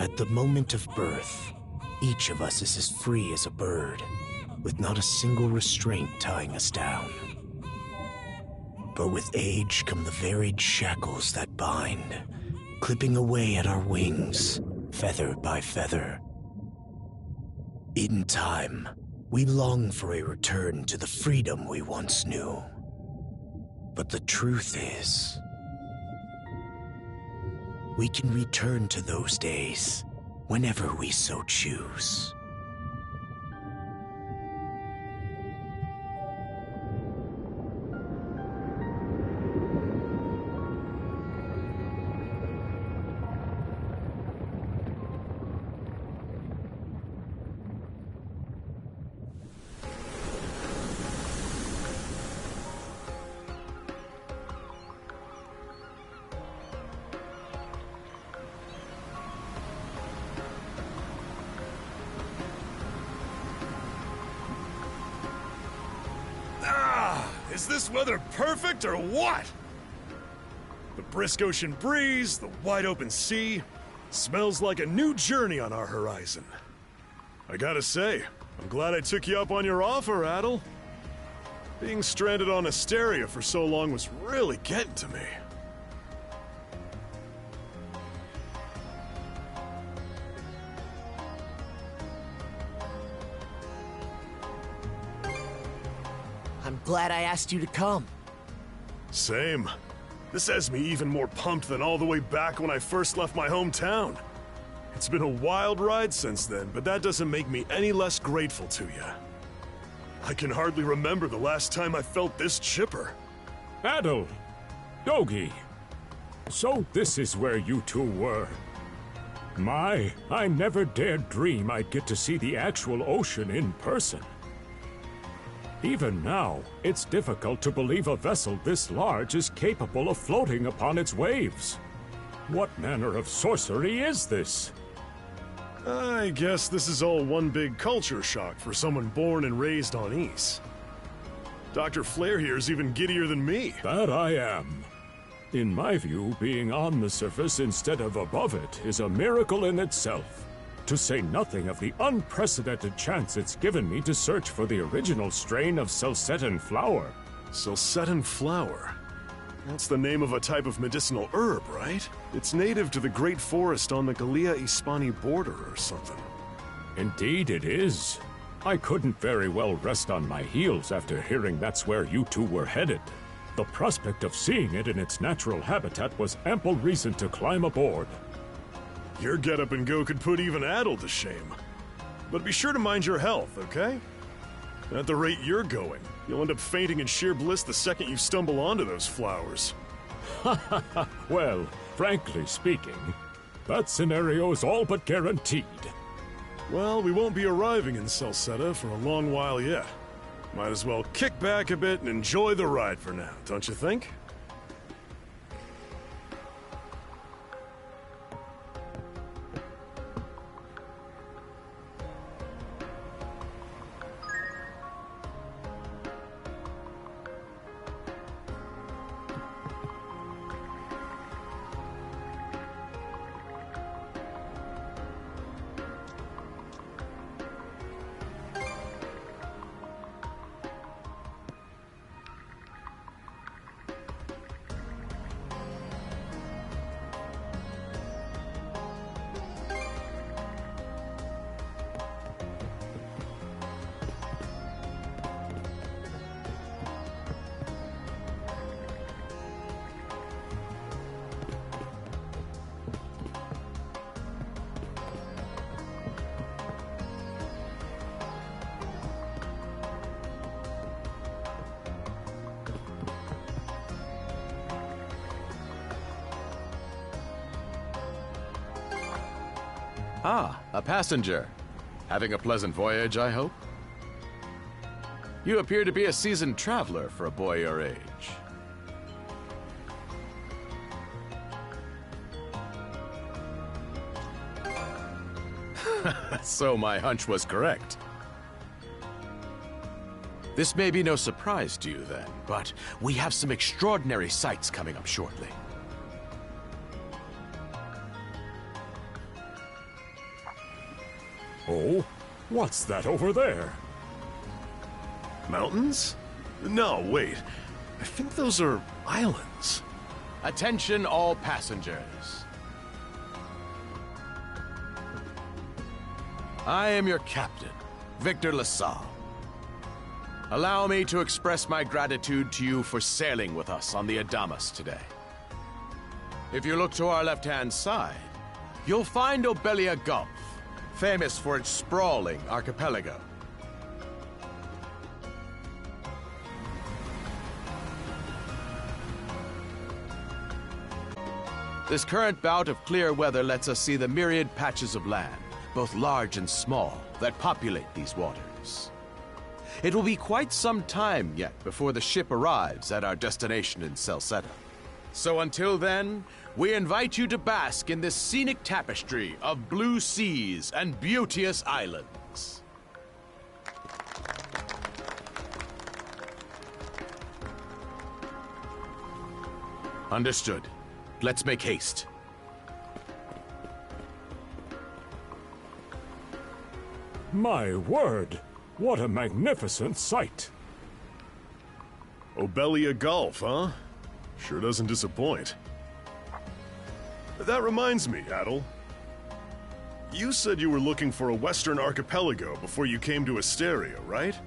At the moment of birth, each of us is as free as a bird, with not a single restraint tying us down. But with age come the varied shackles that bind, clipping away at our wings, feather by feather. In time, we long for a return to the freedom we once knew. But the truth is, we can return to those days whenever we so choose. Is this weather perfect or what? The brisk ocean breeze, the wide open sea, smells like a new journey on our horizon. I gotta say, I'm glad I took you up on your offer, Adel. Being stranded on Asteria for so long was really getting to me. I'm glad I asked you to come. Same. This has me even more pumped than all the way back when I first left my hometown. It's been a wild ride since then, but that doesn't make me any less grateful to you. I can hardly remember the last time I felt this chipper. Adel! Dogi! So this is where you two were. My, I never dared dream I'd get to see the actual ocean in person. Even now, it's difficult to believe a vessel this large is capable of floating upon its waves. What manner of sorcery is this? I guess this is all one big culture shock for someone born and raised on Ys. Dr. Flair here is even giddier than me. That I am. In my view, being on the surface instead of above it is a miracle in itself. To say nothing of the unprecedented chance it's given me to search for the original strain of Celcetan flower. Celcetan flower? That's the name of a type of medicinal herb, right? It's native to the Great Forest on the Gallia-Hispani border or something. Indeed it is. I couldn't very well rest on my heels after hearing that's where you two were headed. The prospect of seeing it in its natural habitat was ample reason to climb aboard. Your get-up and go could put even Adel to shame. But be sure to mind your health, okay? At the rate you're going, you'll end up fainting in sheer bliss the second you stumble onto those flowers. Well, frankly speaking, that scenario's all but guaranteed. Well, we won't be arriving in Celceta for a long while yet. Might as well kick back a bit and enjoy the ride for now, don't you think? Ah, a passenger. Having a pleasant voyage, I hope? You appear to be a seasoned traveler for a boy your age. So my hunch was correct. This may be no surprise to you then, but we have some extraordinary sights coming up shortly. Oh? What's that over there? Mountains? No, wait. I think those are islands. Attention all passengers. I am your captain, Victor LaSalle. Allow me to express my gratitude to you for sailing with us on the Adamas today. If you look to our left-hand side, you'll find Obelia Gulf, famous for its sprawling archipelago. This current bout of clear weather lets us see the myriad patches of land, both large and small, that populate these waters. It will be quite some time yet before the ship arrives at our destination in Celceta. So until then, we invite you to bask in this scenic tapestry of blue seas and beauteous islands. Understood. Let's make haste. My word! What a magnificent sight! Obelia Gulf, huh? Sure doesn't disappoint. That reminds me, Adel. You said you were looking for a western archipelago before you came to Asteria, right?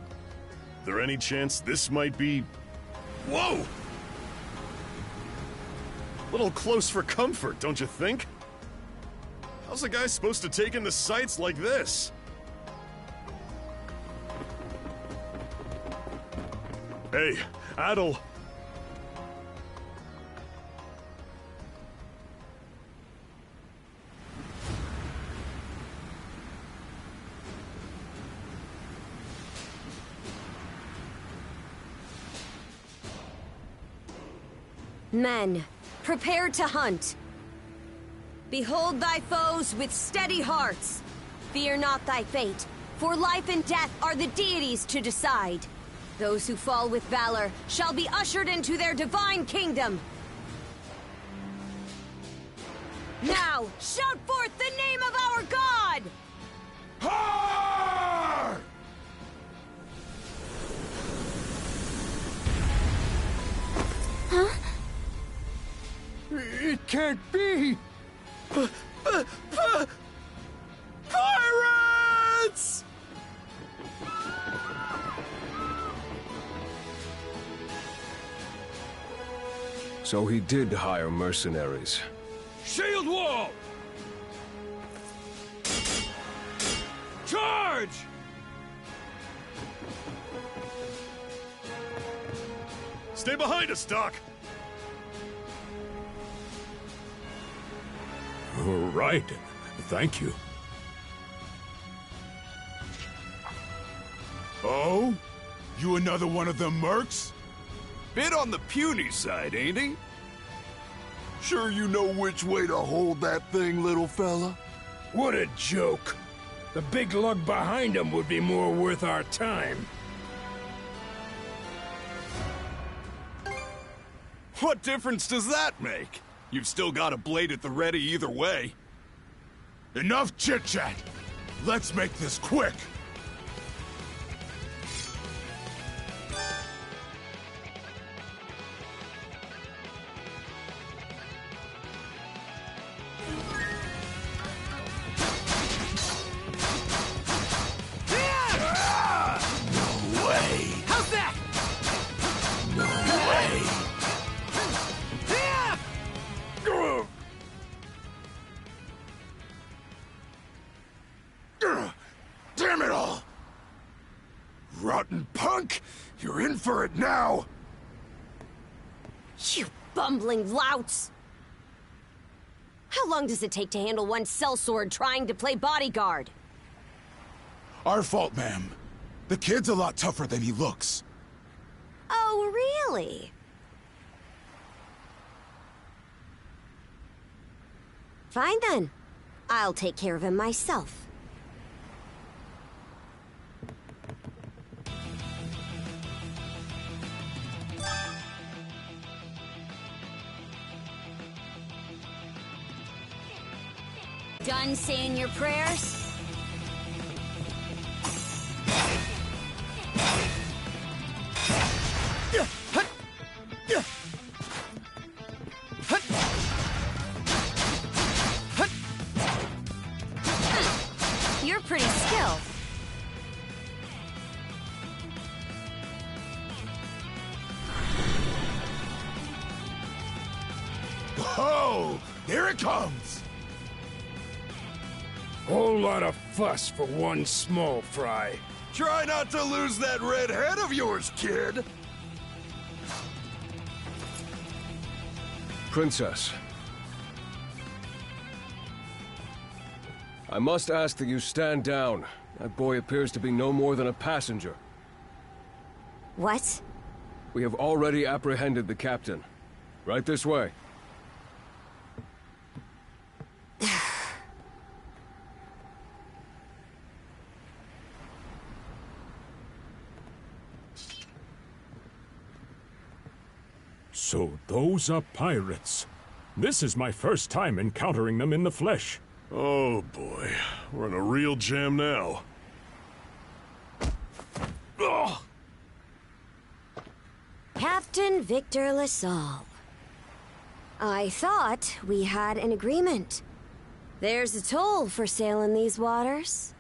There any chance this might be... Whoa! Little close for comfort, don't you think? How's a guy supposed to take in the sights like this? Hey, Adel. Men, prepare to hunt. Behold thy foes with steady hearts. Fear not thy fate, for life and death are the deities to decide. Those who fall with valor shall be ushered into their divine kingdom. Now, shout forth the name of our god! Har! Huh? It can't be! Pirates! So he did hire mercenaries. Shield wall! Charge! Stay behind us, Doc! Right. Thank you. Oh? You another one of them mercs? Bit on the puny side, ain't he? Sure you know which way to hold that thing, little fella? What a joke. The big lug behind him would be more worth our time. What difference does that make? You've still got a blade at the ready either way. Enough chit-chat! Let's make this quick! No way! How's that? No way! Damn it all! Rotten punk! You're in for it now! You bumbling louts! How long does it take to handle one sellsword trying to play bodyguard? Our fault, ma'am. The kid's a lot tougher than he looks. Oh, really? Fine then. I'll take care of him myself. Done saying your prayers? Oh, here it comes! Whole lot of fuss for one small fry. Try not to lose that red head of yours, kid! Princess. I must ask that you stand down. That boy appears to be no more than a passenger. What? We have already apprehended the captain. Right this way. So those are pirates. This is my first time encountering them in the flesh. Oh boy, we're in a real jam now. Ugh. Captain Victor LaSalle. I thought we had an agreement. There's a toll for sailing these waters.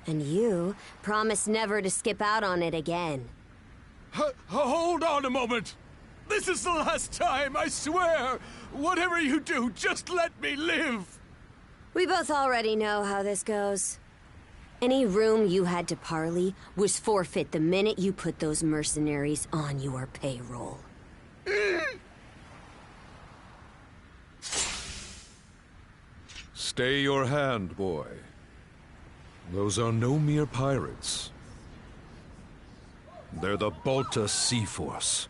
And you promised never to skip out on it again. Hold on a moment! This is the last time, I swear! Whatever you do, just let me live! We both already know how this goes. Any room you had to parley was forfeit the minute you put those mercenaries on your payroll. Stay your hand, boy. Those are no mere pirates. They're the Balta Sea Force.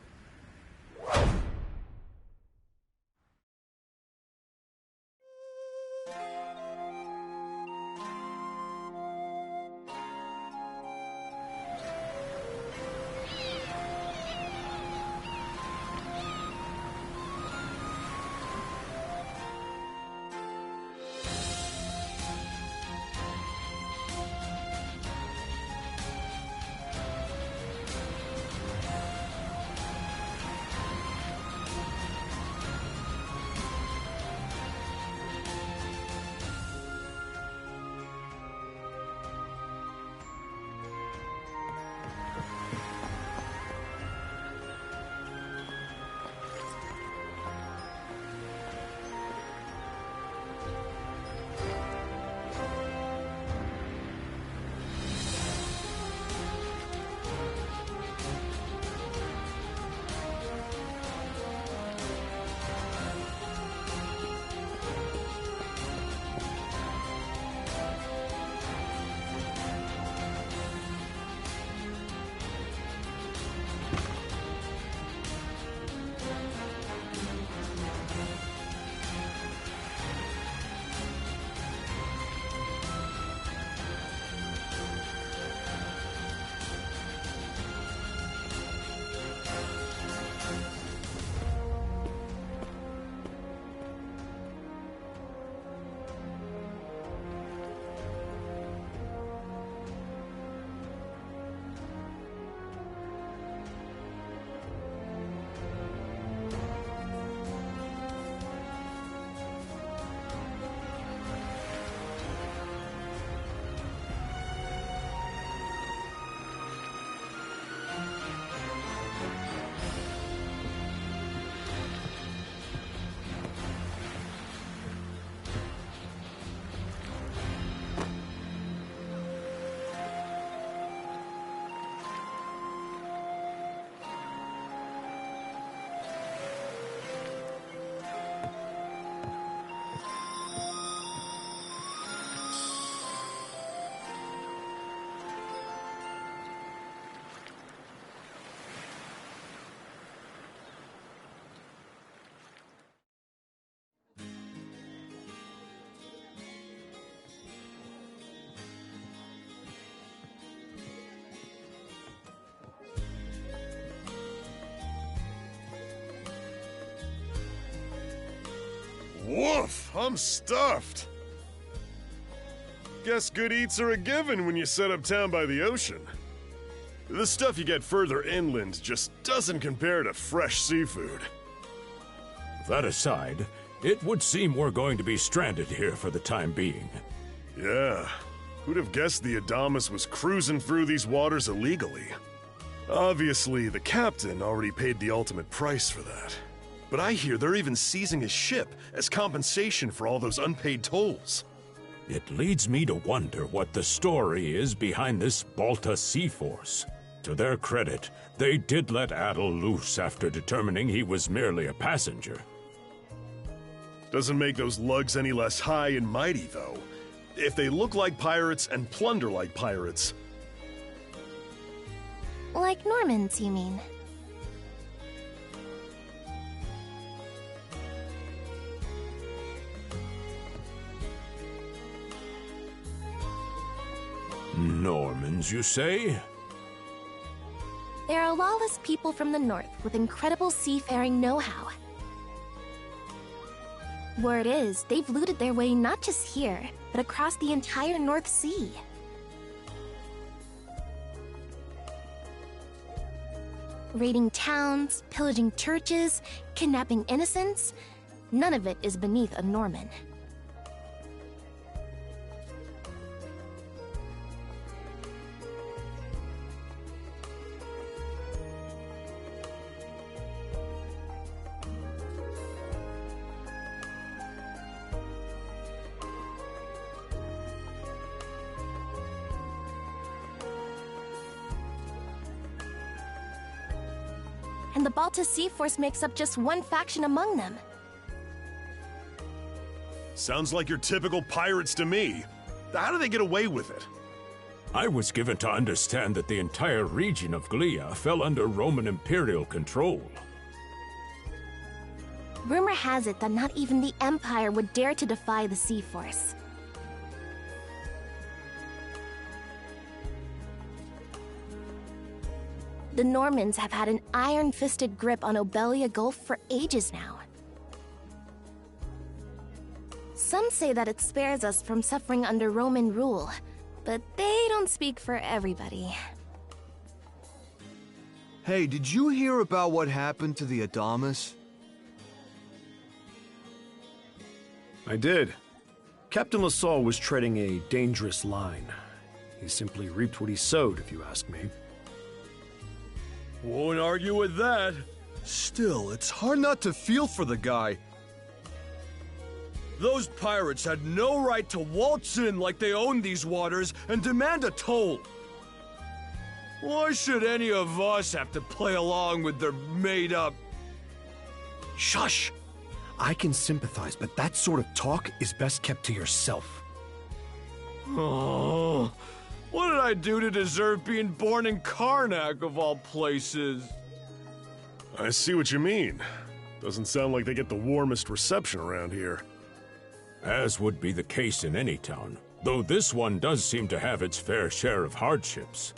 Woof! I'm stuffed. Guess good eats are a given when you set up town by the ocean. The stuff you get further inland just doesn't compare to fresh seafood. That aside, it would seem we're going to be stranded here for the time being. Yeah. Who'd have guessed the Adamas was cruising through these waters illegally? Obviously, the captain already paid the ultimate price for that. But I hear they're even seizing his ship as compensation for all those unpaid tolls. It leads me to wonder what the story is behind this Balta Sea Force. To their credit, they did let Adel loose after determining he was merely a passenger. Doesn't make those lugs any less high and mighty, though. If they look like pirates and plunder like pirates. Like Normans, you mean? Normans, you say? There are lawless people from the north with incredible seafaring know-how. Word is, they've looted their way not just here, but across the entire North Sea. Raiding towns, pillaging churches, kidnapping innocents, none of it is beneath a Norman. And the Balta Sea Force makes up just one faction among them. Sounds like your typical pirates to me. How do they get away with it? I was given to understand that the entire region of Glia fell under Roman imperial control. Rumor has it that not even the Empire would dare to defy the Sea Force. The Normans have had an iron-fisted grip on Obelia Gulf for ages now. Some say that it spares us from suffering under Roman rule, but they don't speak for everybody. Hey, did you hear about what happened to the Adamas? I did. Captain LaSalle was treading a dangerous line. He simply reaped what he sowed, if you ask me. Won't argue with that. Still, it's hard not to feel for the guy. Those pirates had no right to waltz in like they owned these waters and demand a toll. Why should any of us have to play along with their made-up... Shush! I can sympathize, but that sort of talk is best kept to yourself. Oh, what did I do to deserve being born in Karnak, of all places? I see what you mean. Doesn't sound like they get the warmest reception around here. As would be the case in any town, though this one does seem to have its fair share of hardships.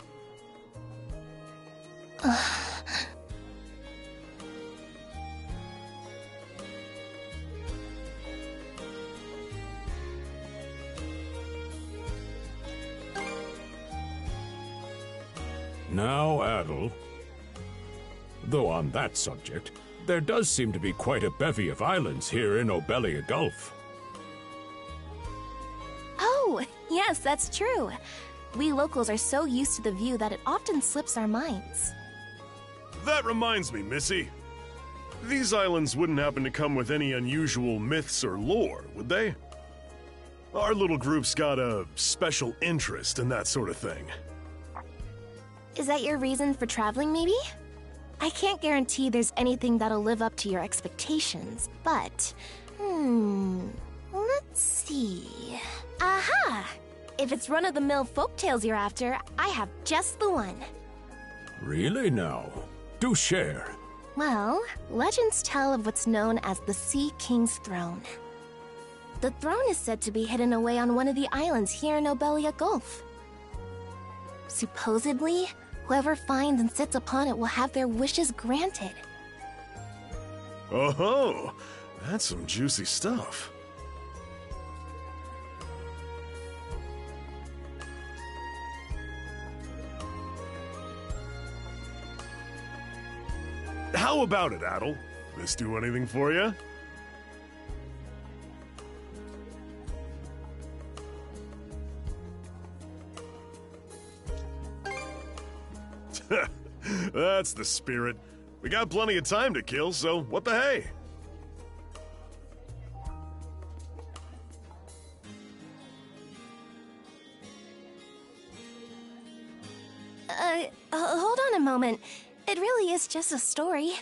Now, Adel. Though on that subject, there does seem to be quite a bevy of islands here in Obelia Gulf. Oh, yes, that's true. We locals are so used to the view that it often slips our minds. That reminds me, Missy. These islands wouldn't happen to come with any unusual myths or lore, would they? Our little group's got a special interest in that sort of thing. Is that your reason for traveling, maybe? I can't guarantee there's anything that'll live up to your expectations, but... let's see... Aha! If it's run-of-the-mill folktales you're after, I have just the one. Really now? Do share. Well, legends tell of what's known as the Sea King's Throne. The throne is said to be hidden away on one of the islands here in Obelia Gulf. Supposedly, whoever finds and sits upon it will have their wishes granted. Oh-ho! That's some juicy stuff. How about it, Adel? This do anything for you? That's the spirit. We got plenty of time to kill, so what the hey? isn't. It really is just a story.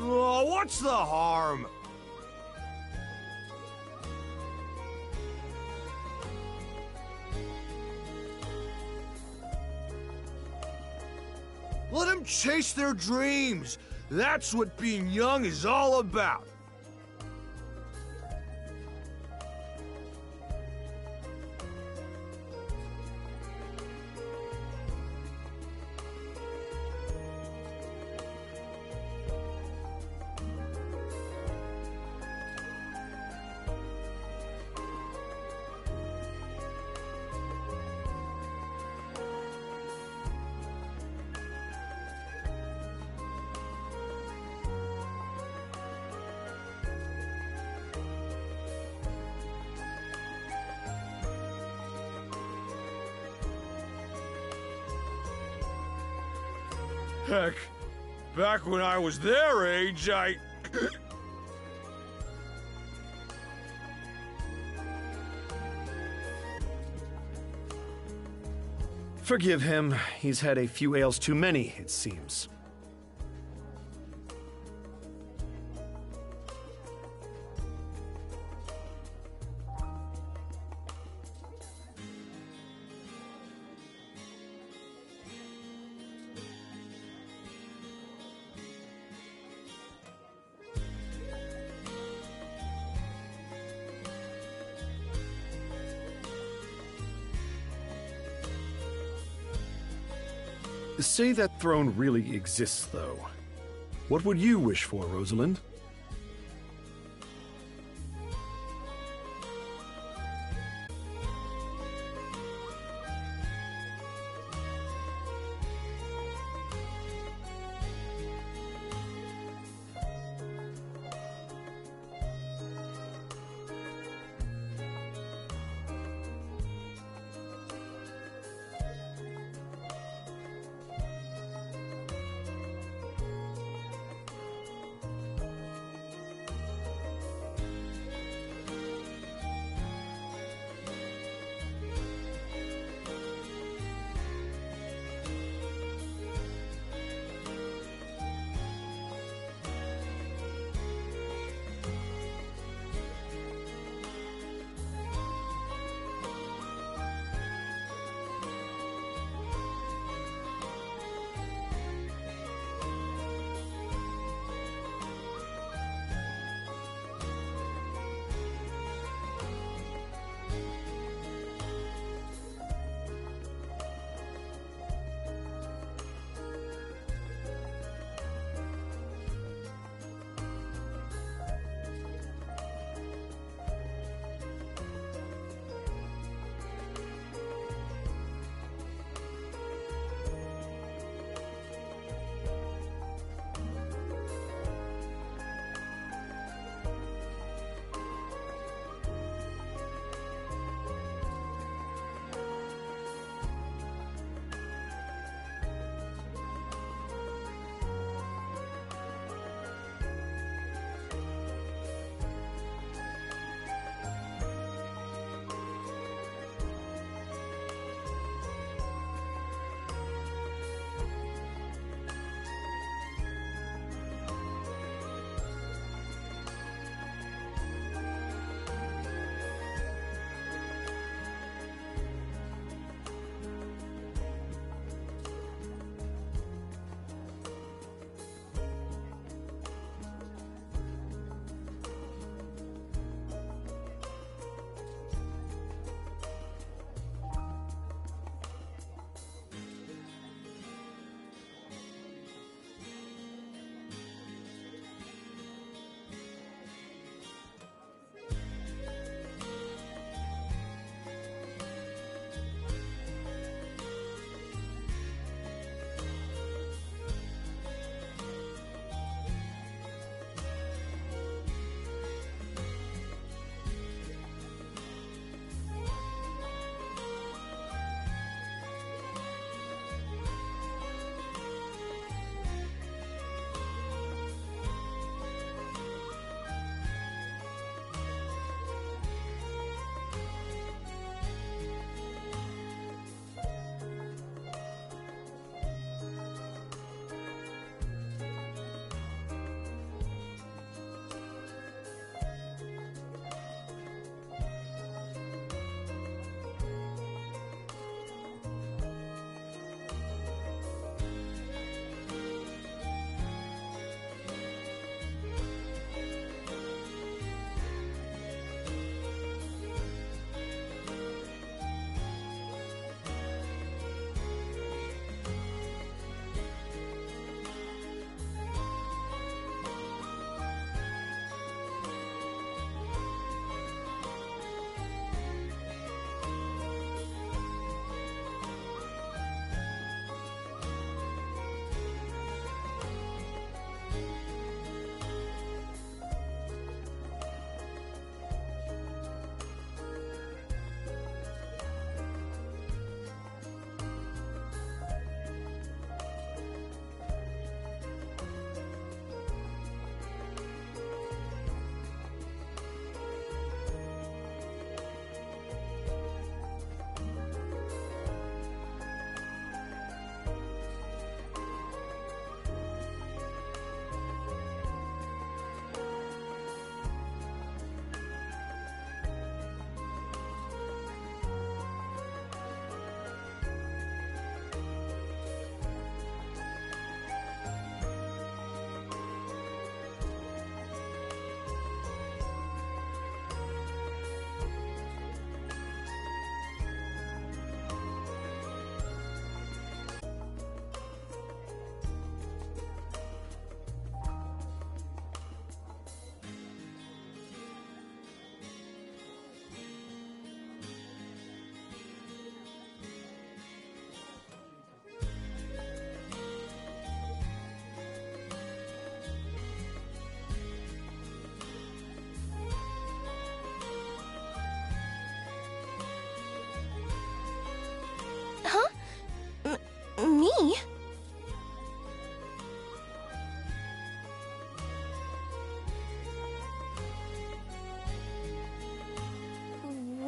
Oh, what's the harm? Let them chase their dreams. That's what being young is all about. Heck, back when I was their age, I... Forgive him. He's had a few ales too many, it seems. Say that throne really exists, though. What would you wish for, Rosalind?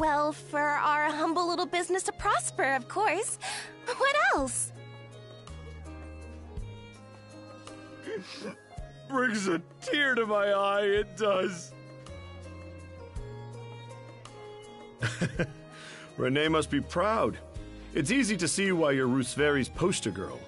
Well, for our humble little business to prosper, of course. What else? Brings a tear to my eye, it does. Renee must be proud. It's easy to see why you're Rooseveri's poster girl.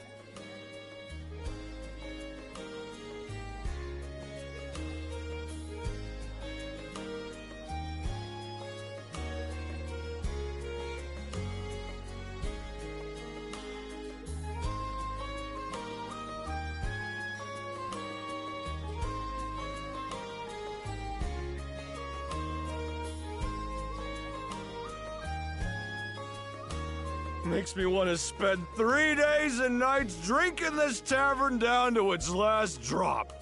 Makes me want to spend 3 days and nights drinking this tavern down to its last drop.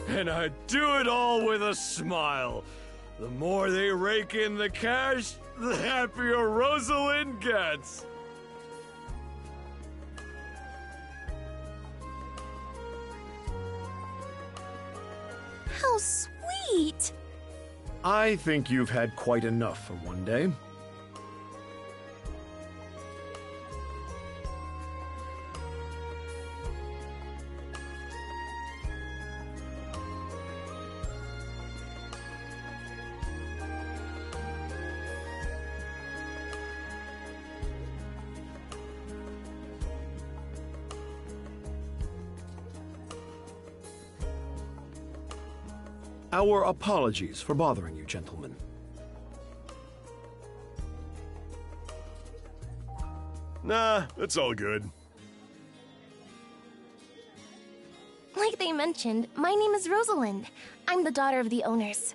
And I do it all with a smile. The more they rake in the cash, the happier Rosalind gets. How sweet! I think you've had quite enough for one day. Our apologies for bothering you, gentlemen. Nah, it's all good. Like they mentioned, my name is Rosalind. I'm the daughter of the owners.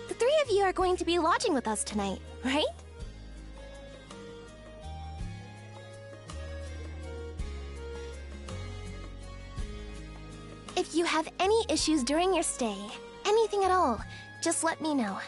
The three of you are going to be lodging with us tonight, right? If you have any issues during your stay, anything at all, just let me know.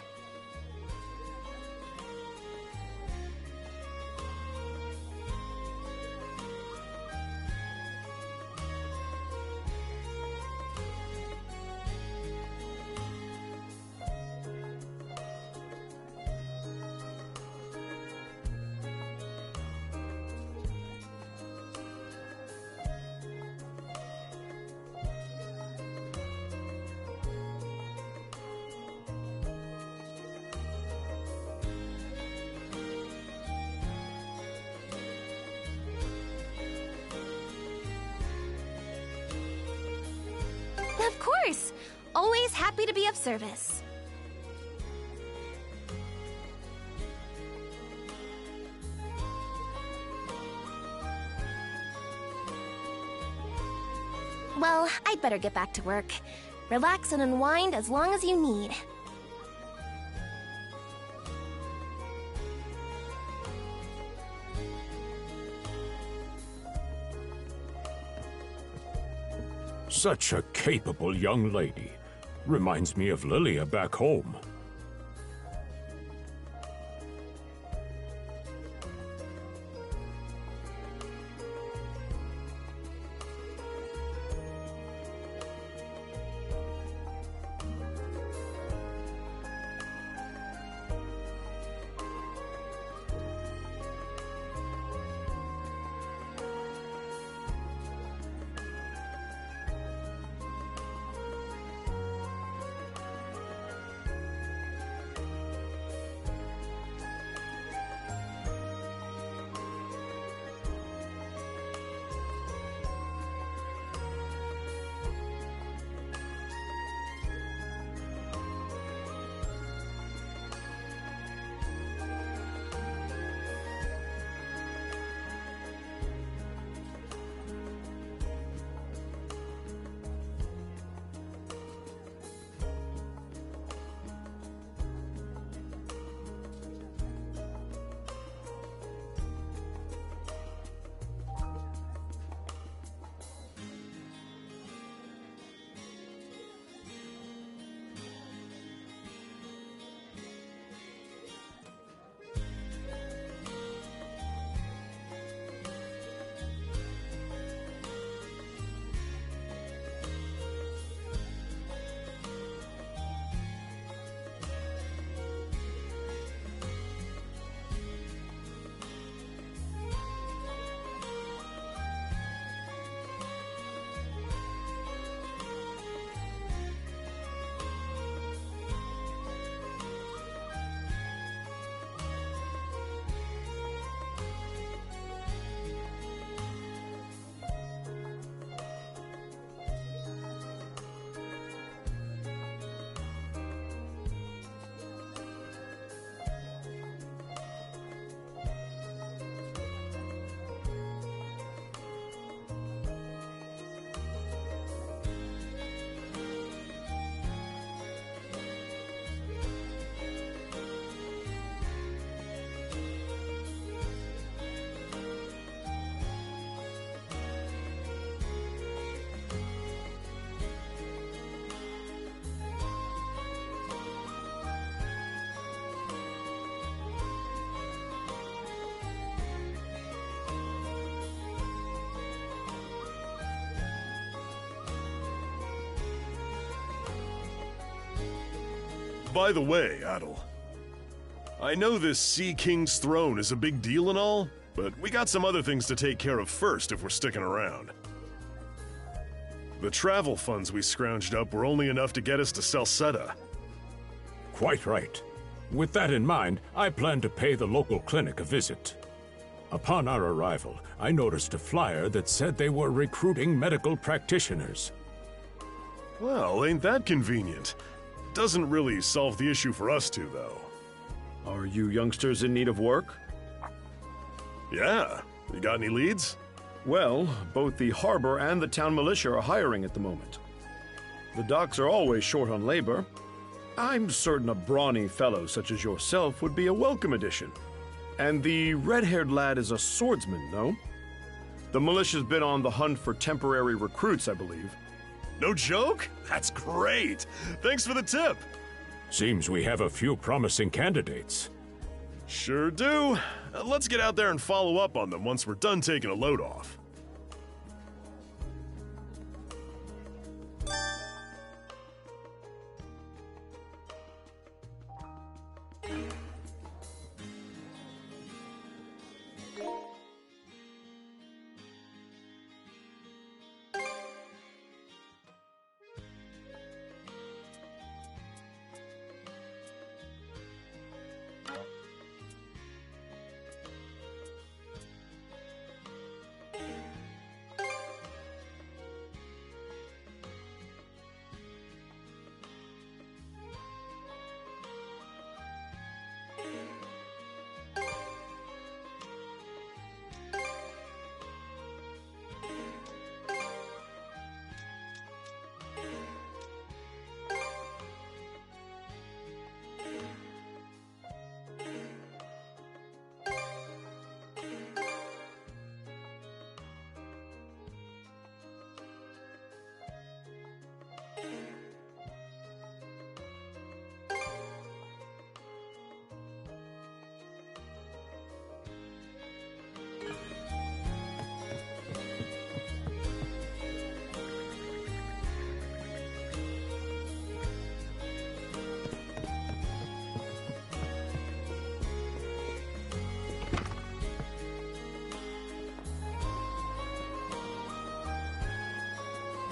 Of course! Always happy to be of service. Well, I'd better get back to work. Relax and unwind as long as you need. Such a capable young lady. Reminds me of Lilia back home. By the way, Adel, I know this Sea King's throne is a big deal and all, but we got some other things to take care of first if we're sticking around. The travel funds we scrounged up were only enough to get us to Salsetta. Quite right. With that in mind, I plan to pay the local clinic a visit. Upon our arrival, I noticed a flyer that said they were recruiting medical practitioners. Well, ain't that convenient? Doesn't really solve the issue for us two, though. Are you youngsters in need of work? Yeah. You got any leads? Well, both the harbor and the town militia are hiring at the moment. The docks are always short on labor. I'm certain a brawny fellow such as yourself would be a welcome addition. And the red-haired lad is a swordsman, no? The militia's been on the hunt for temporary recruits, I believe. No joke? That's great! Thanks for the tip! Seems we have a few promising candidates. Sure do. Let's get out there and follow up on them once we're done taking a load off.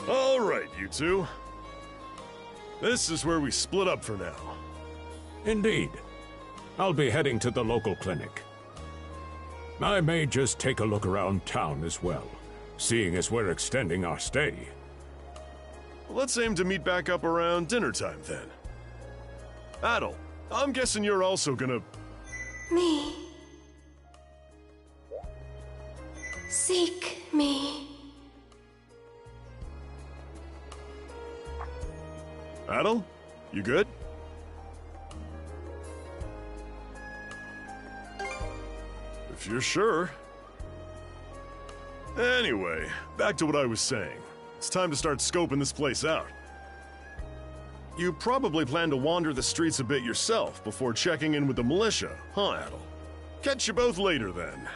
All right, you two. This is where we split up for now. Indeed. I'll be heading to the local clinic. I may just take a look around town as well, seeing as we're extending our stay. Let's aim to meet back up around dinner time then. Adel, I'm guessing you're also gonna... Me. Seek me. Adel, you good? If you're sure. Anyway, back to what I was saying. It's time to start scoping this place out. You probably plan to wander the streets a bit yourself before checking in with the militia, huh, Adel? Catch you both later, then.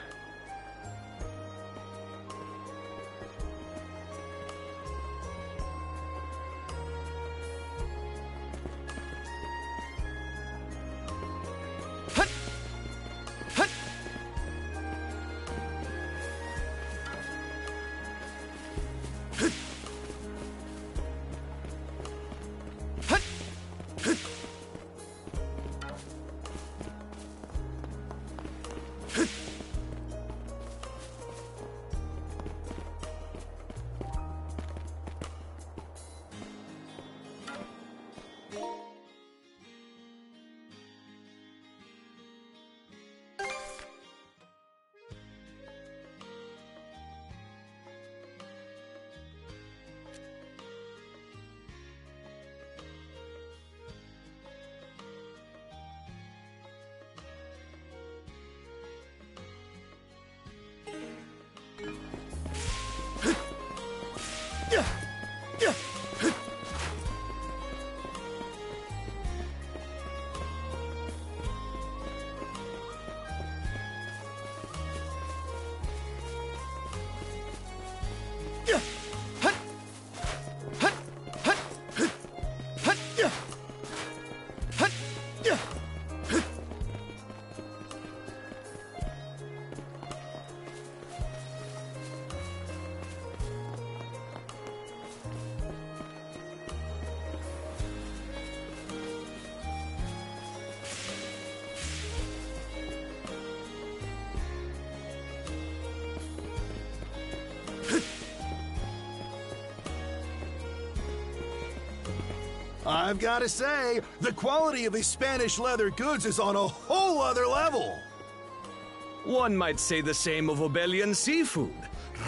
I've got to say, the quality of his Spanish leather goods is on a whole other level. One might say the same of Obelian seafood.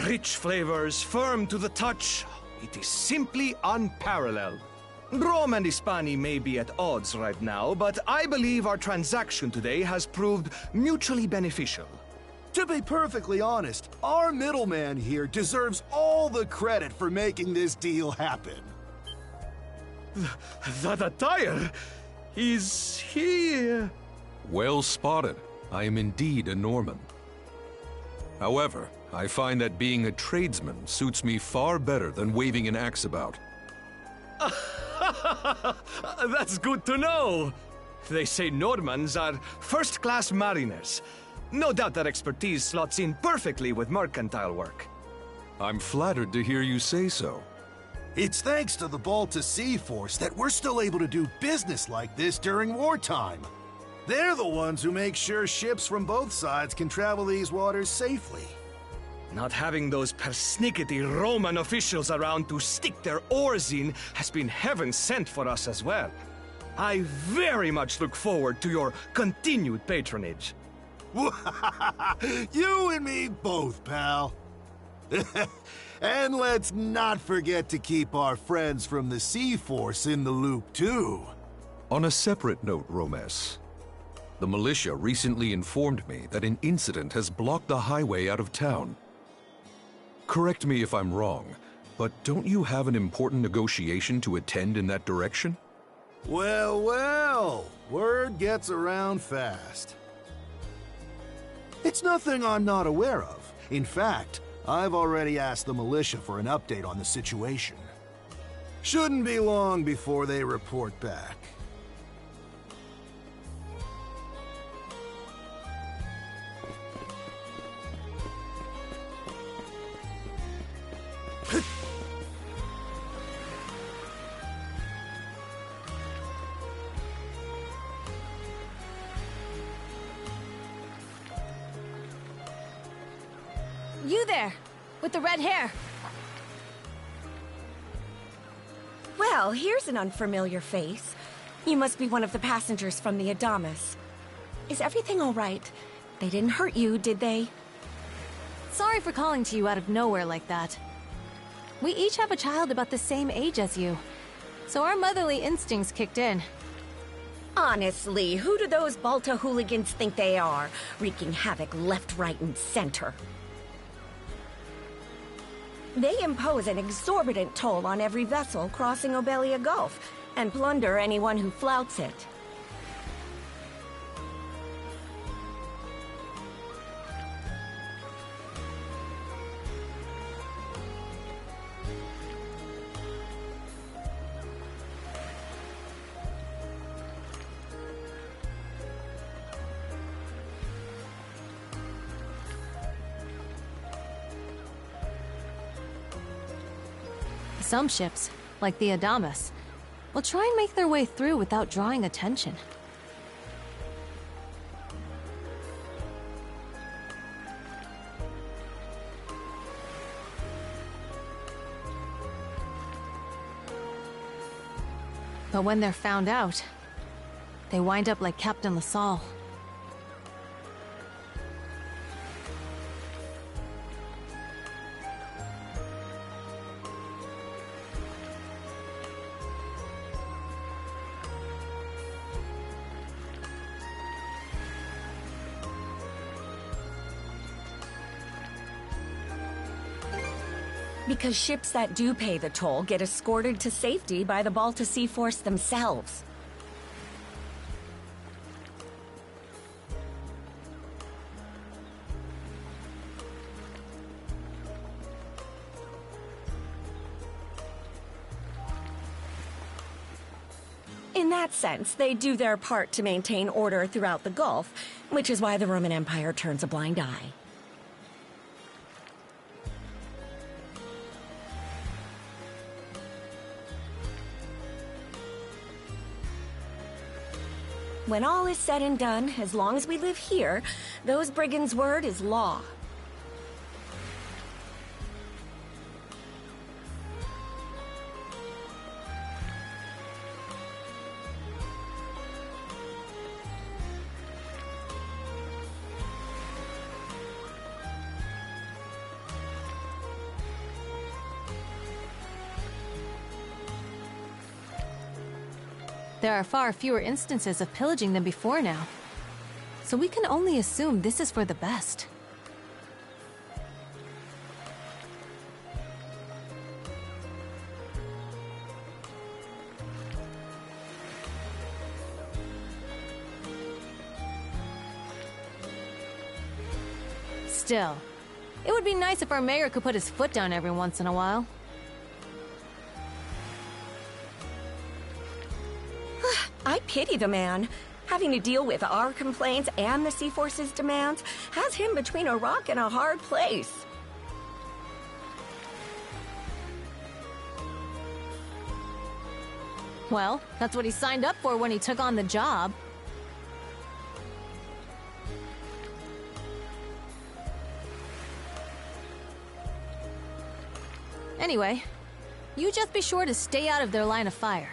Rich flavors, firm to the touch. It is simply unparalleled. Rome and Hispani may be at odds right now, but I believe our transaction today has proved mutually beneficial. To be perfectly honest, our middleman here deserves all the credit for making this deal happen. That attire is here. Well spotted. I am indeed a Norman. However, I find that being a tradesman suits me far better than waving an axe about. That's good to know. They say Normans are first-class mariners. No doubt that expertise slots in perfectly with mercantile work. I'm flattered to hear you say so. It's thanks to the Balta Sea Force that we're still able to do business like this during wartime. They're the ones who make sure ships from both sides can travel these waters safely. Not having those persnickety Roman officials around to stick their oars in has been heaven sent for us as well. I very much look forward to your continued patronage. You and me both, pal. And let's not forget to keep our friends from the Sea Force in the loop, too. On a separate note, Romes, the militia recently informed me that an incident has blocked the highway out of town. Correct me if I'm wrong, but don't you have an important negotiation to attend in that direction? Well, well, word gets around fast. It's nothing I'm not aware of. In fact, I've already asked the militia for an update on the situation. Shouldn't be long before they report back. You there, with the red hair. Well, here's an unfamiliar face. You must be one of the passengers from the Adamas. Is everything all right? They didn't hurt you, did they? Sorry for calling to you out of nowhere like that. We each have a child about the same age as you, so our motherly instincts kicked in. Honestly, who do those Balta hooligans think they are, wreaking havoc left, right, and center? They impose an exorbitant toll on every vessel crossing Obelia Gulf, and plunder anyone who flouts it. Some ships, like the Adamas, will try and make their way through without drawing attention. But when they're found out, they wind up like Captain LaSalle. Because ships that do pay the toll get escorted to safety by the Balta Sea Force themselves. In that sense, they do their part to maintain order throughout the Gulf, which is why the Roman Empire turns a blind eye. When all is said and done, as long as we live here, those brigands' word is law. There are far fewer instances of pillaging than before now, so we can only assume this is for the best. Still, it would be nice if our mayor could put his foot down every once in a while. I pity the man. Having to deal with our complaints and the Sea Force's demands has him between a rock and a hard place. Well, that's what he signed up for when he took on the job. Anyway, you just be sure to stay out of their line of fire.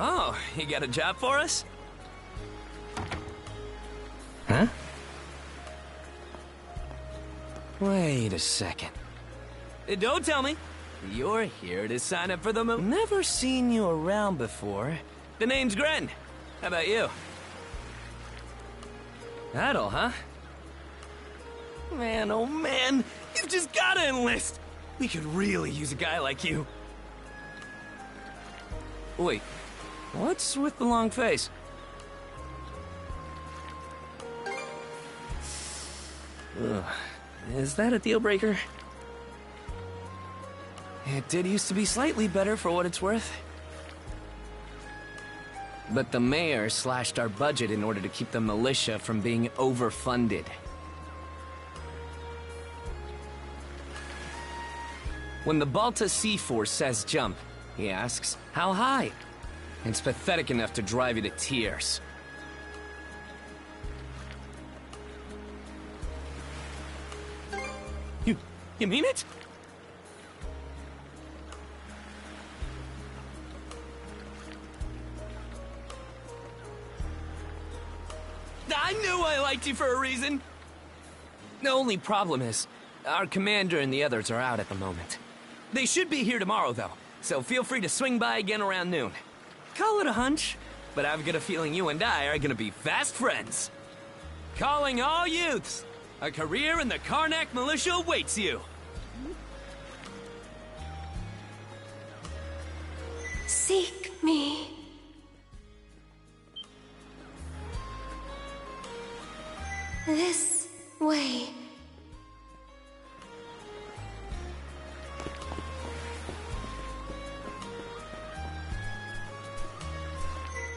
Oh, you got a job for us? Huh? Wait a second. Don't tell me. You're here to sign up for the Never seen you around before. The name's Gren. How about you? That all, huh? Man, oh man, you've just gotta enlist. We could really use a guy like you. Wait, what's with the long face? Ugh. Is that a deal breaker? It did used to be slightly better for what it's worth. But the mayor slashed our budget in order to keep the militia from being overfunded. When the Balta Sea Force says jump, he asks, how high? It's pathetic enough to drive you to tears. You mean it? I knew I liked you for a reason! The only problem is, our commander and the others are out at the moment. They should be here tomorrow, though, so feel free to swing by again around noon. Call it a hunch, but I've got a feeling you and I are gonna be fast friends. Calling all youths! A career in the Karnak militia awaits you! Seek me. This way.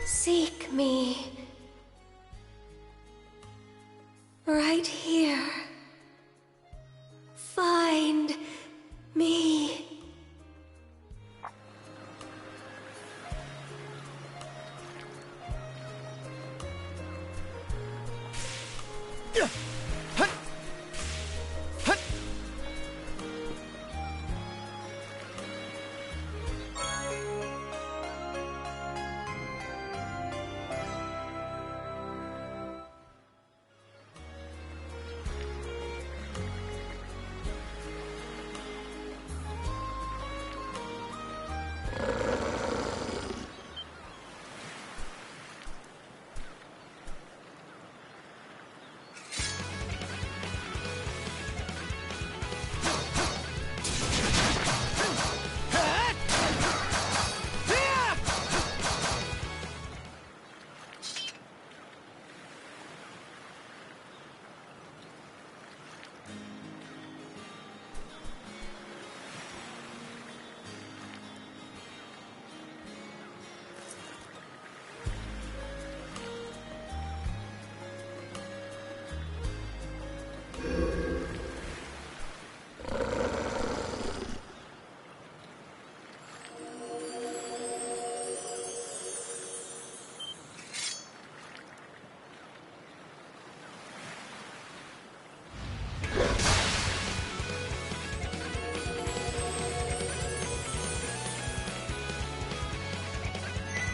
Seek me. Right here. Find me.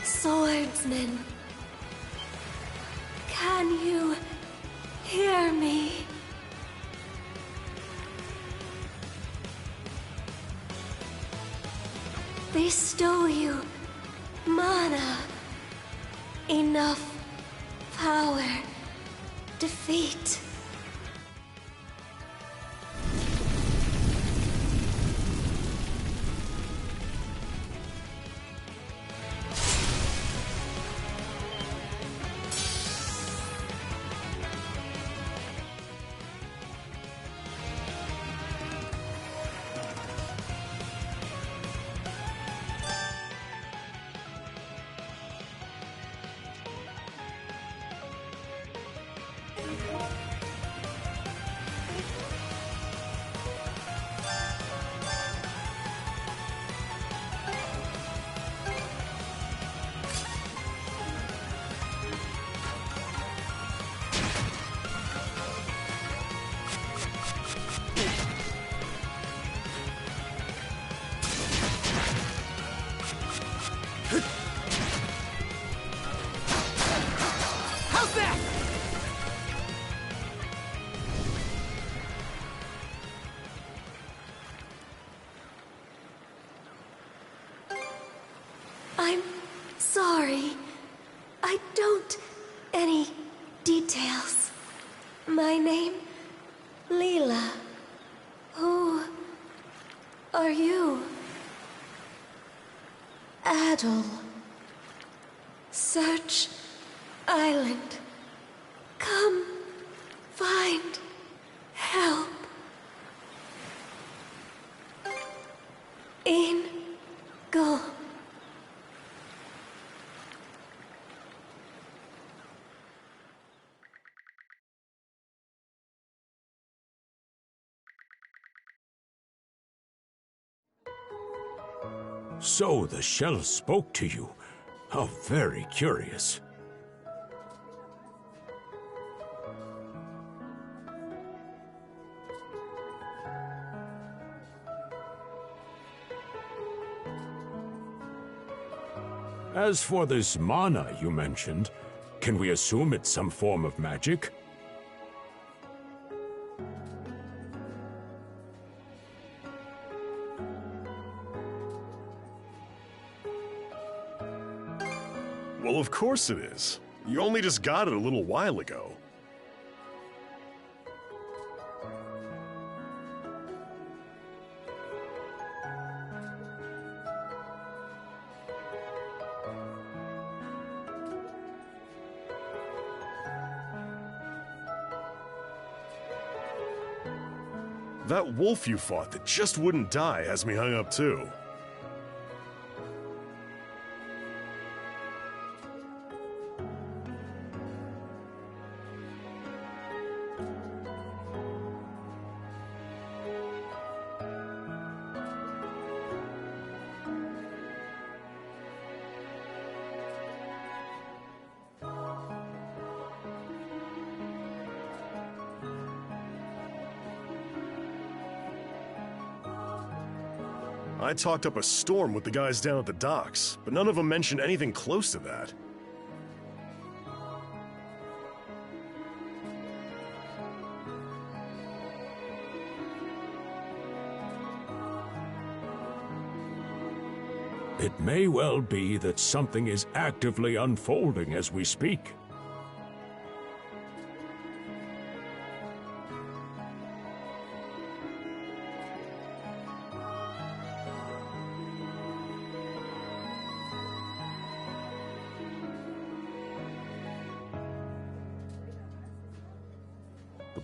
Swordsman, can you hear me? Bestow you mana, enough power, defeat. I'm sorry. I don't... any details. My name... Leela. Who... are you? Adol. Search... island. Come... find... So the shell spoke to you. How very curious. As for this mana you mentioned, can we assume it's some form of magic? Well, of course it is. You only just got it a little while ago. That wolf you fought that just wouldn't die has me hung up too. I talked up a storm with the guys down at the docks, but none of them mentioned anything close to that. It may well be that something is actively unfolding as we speak.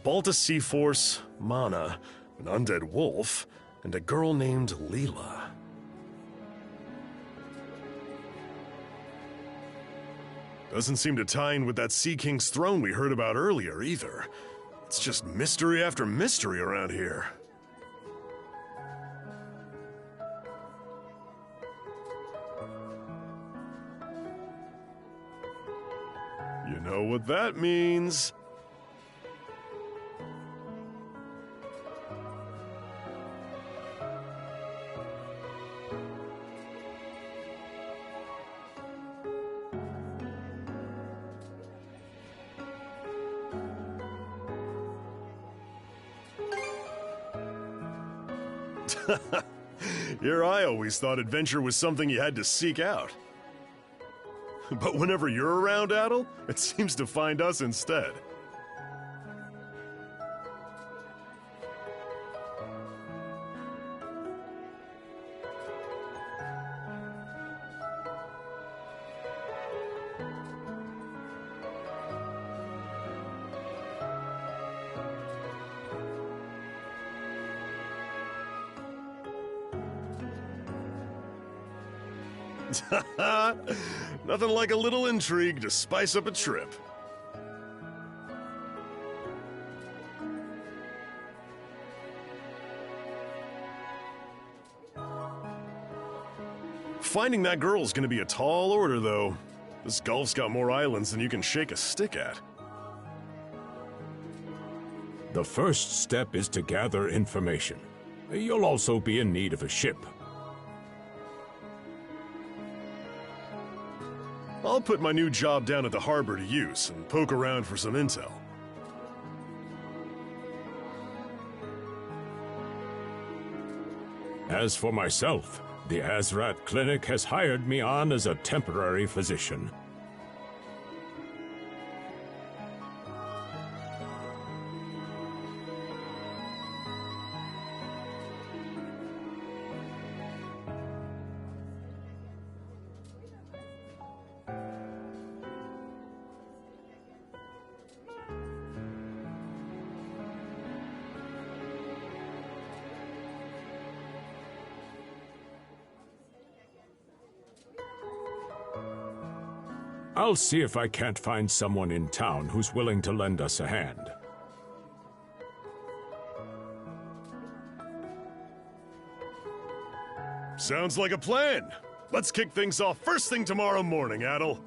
Balta Sea Force, Mana, an undead wolf, and a girl named Leela. Doesn't seem to tie in with that Sea King's throne we heard about earlier, either. It's just mystery after mystery around here. You know what that means. Here I always thought adventure was something you had to seek out. But whenever you're around, Adel, it seems to find us instead. Nothing like a little intrigue to spice up a trip. Finding that girl's gonna be a tall order, though. This Gulf's got more islands than you can shake a stick at. The first step is to gather information. You'll also be in need of a ship. I'll put my new job down at the harbor to use and poke around for some intel. As for myself, the Azrat Clinic has hired me on as a temporary physician. I'll see if I can't find someone in town who's willing to lend us a hand. Sounds like a plan. Let's kick things off first thing tomorrow morning, Adel.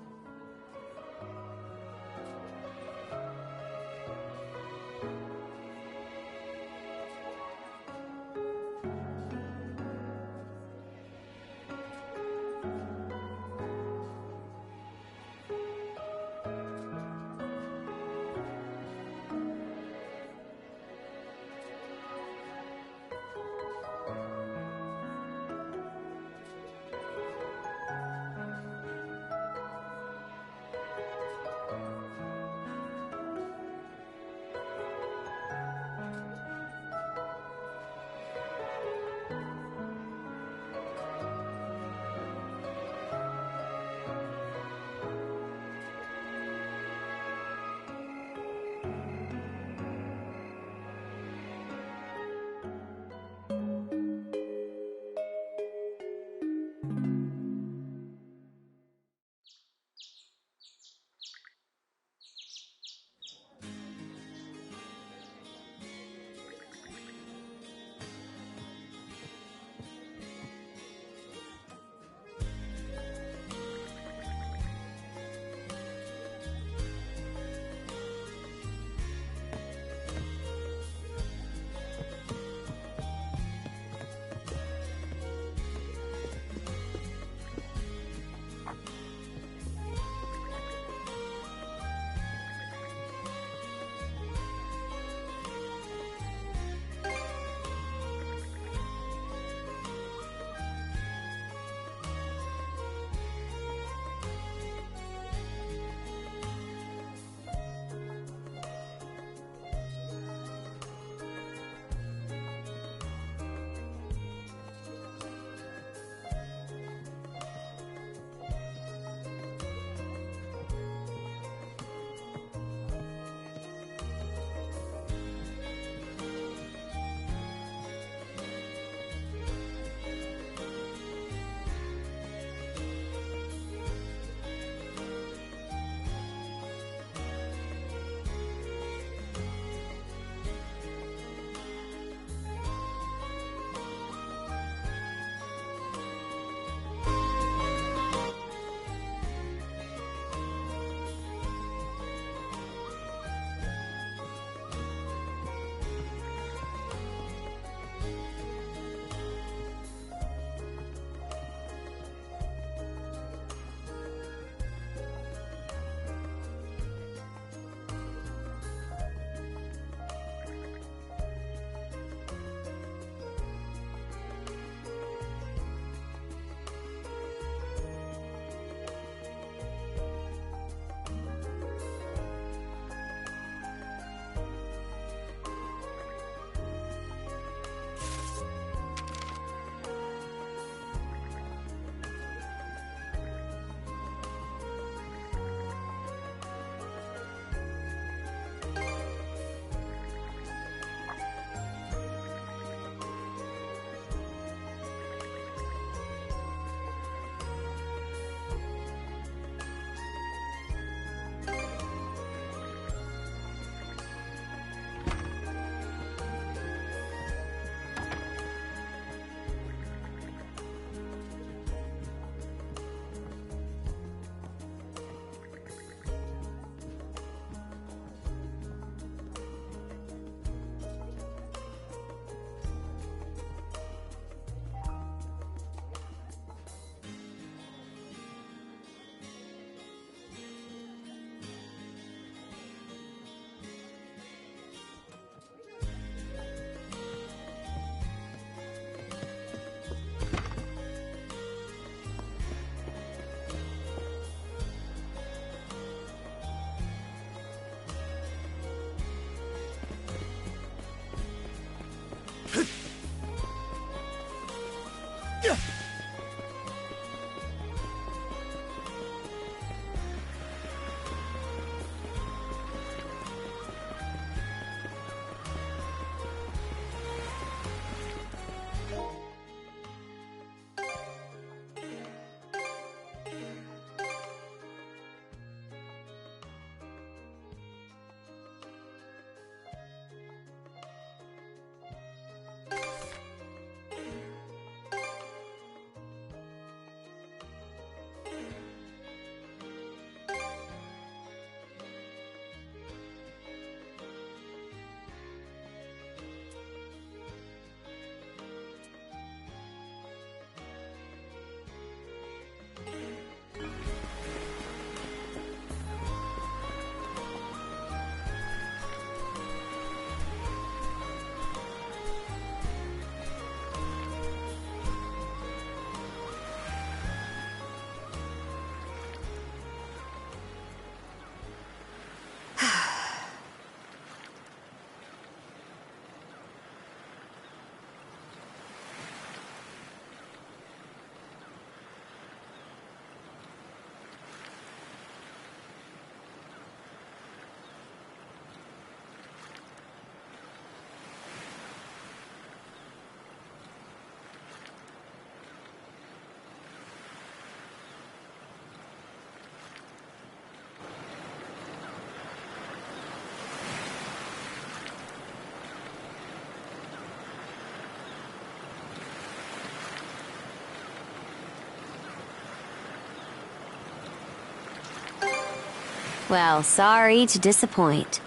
Well, sorry to disappoint.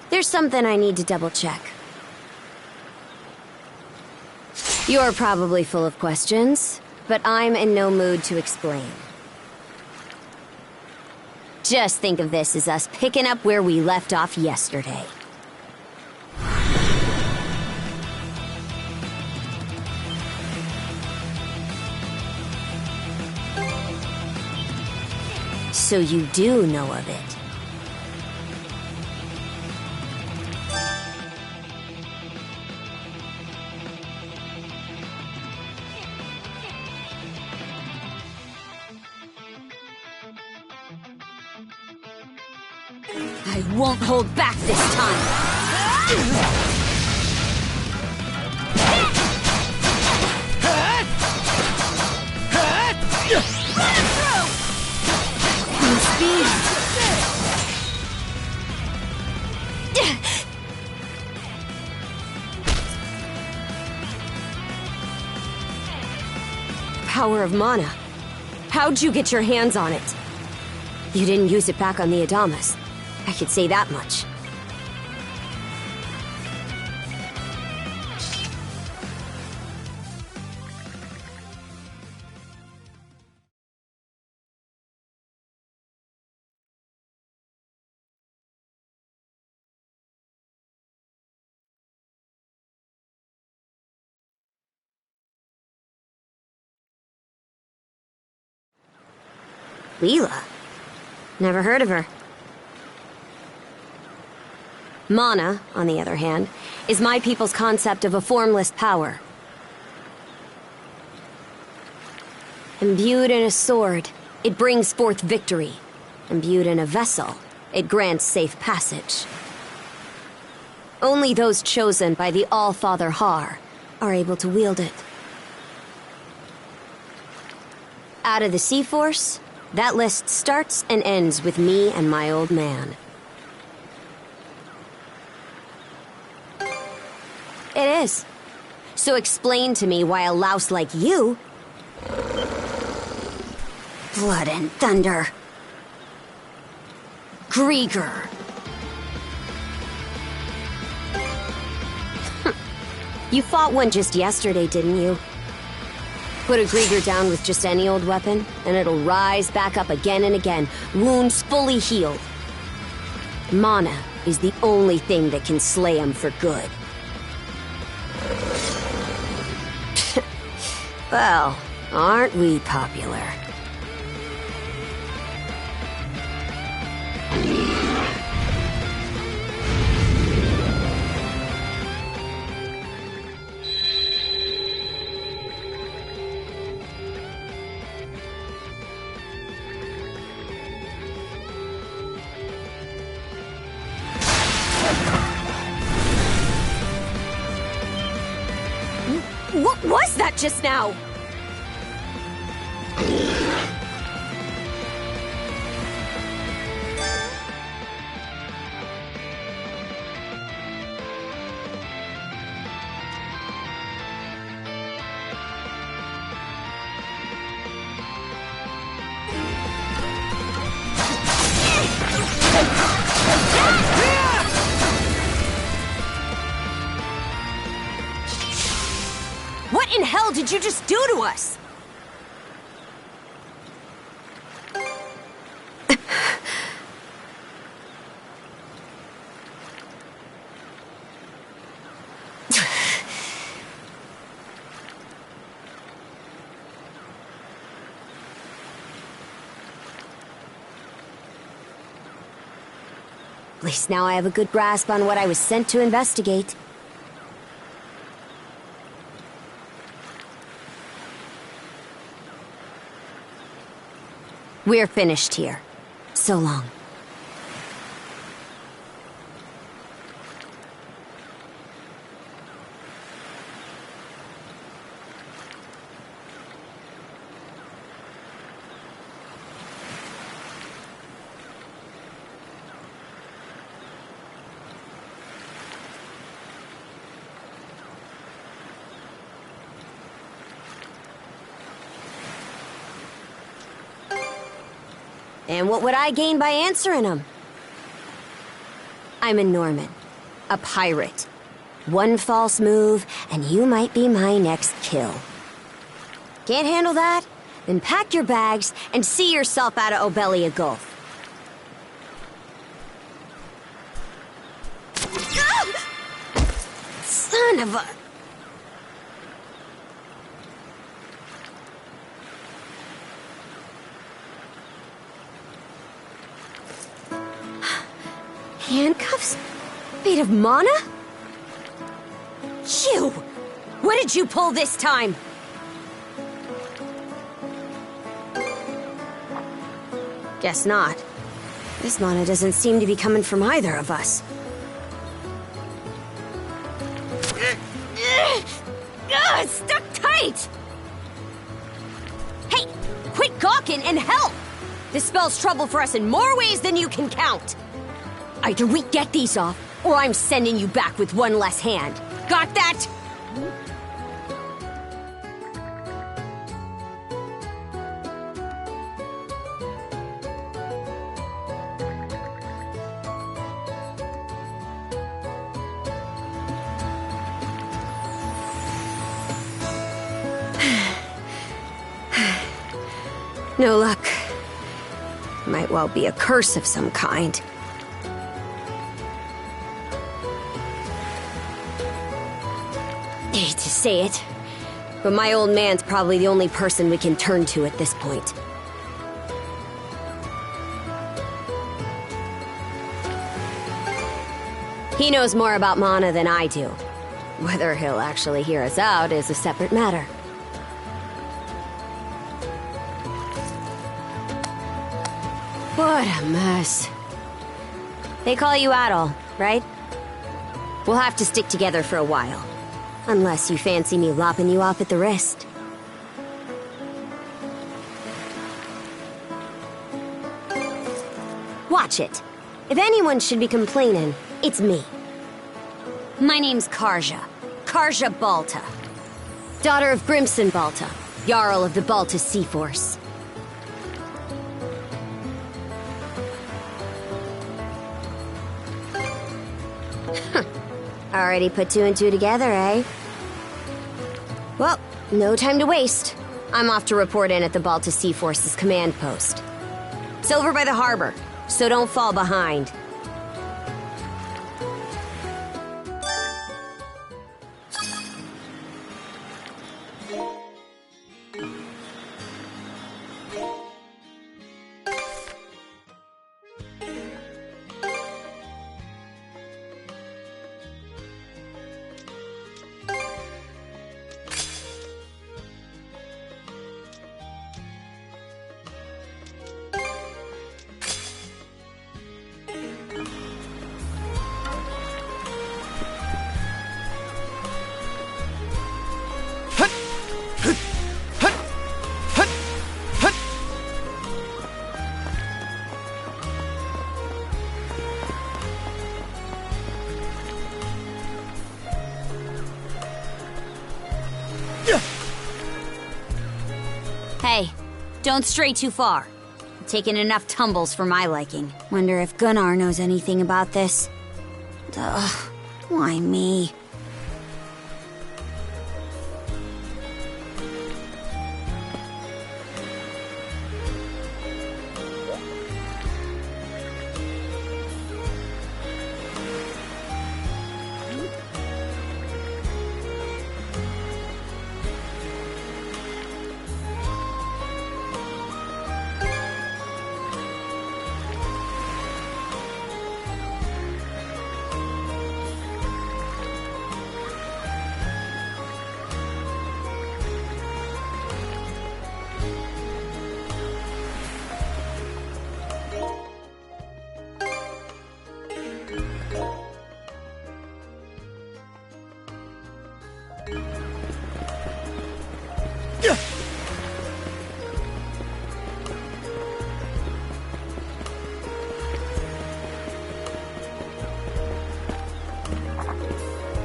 There's something I need to double-check. You're probably full of questions, but I'm in no mood to explain. Just think of this as us picking up where we left off yesterday. So you do know of it. I won't hold back this time. Power of mana. How'd you get your hands on it? You didn't use it back on the Adamas. I could say that much. Leela? Never heard of her. Mana, on the other hand, is my people's concept of a formless power. Imbued in a sword, it brings forth victory. Imbued in a vessel, it grants safe passage. Only those chosen by the All-Father Har are able to wield it. Out of the Sea Force, that list starts and ends with me and my old man. It is. So explain to me why a louse like you... Blood and thunder. Grieger. You fought one just yesterday, didn't you? Put a Grieger down with just any old weapon, and it'll rise back up again and again, wounds fully healed. Mana is the only thing that can slay him for good. Well, aren't we popular? What was that just now? What in hell did you just do to us? At least now I have a good grasp on what I was sent to investigate. We're finished here. So long. And what would I gain by answering them? I'm a Norman, a pirate. One false move, and you might be my next kill. Can't handle that? Then pack your bags and see yourself out of Obelia Gulf. Son of a... Handcuffs? Made of mana? You! What did you pull this time? Guess not. This mana doesn't seem to be coming from either of us. It's stuck tight! Hey, quit gawking and help! This spells trouble for us in more ways than you can count. Either we get these off, or I'm sending you back with one less hand. Got that? No luck. Might well be a curse of some kind. Hate to say it, but my old man's probably the only person we can turn to at this point. He knows more about mana than I do. Whether he'll actually hear us out is a separate matter. What a mess. They call you Adol, right? We'll have to stick together for a while. Unless you fancy me lopping you off at the wrist. Watch it. If anyone should be complaining, it's me. My name's Karja. Karja Balta. Daughter of Grimson Balta, Jarl of the Balta Sea Force. Already put two and two together, eh? Well, no time to waste. I'm off to report in at the Balta Sea Force's command post. It's over by the harbor, so don't fall behind. Hey, don't stray too far. I've taken enough tumbles for my liking. Wonder if Gunnar knows anything about this. Ugh, why me?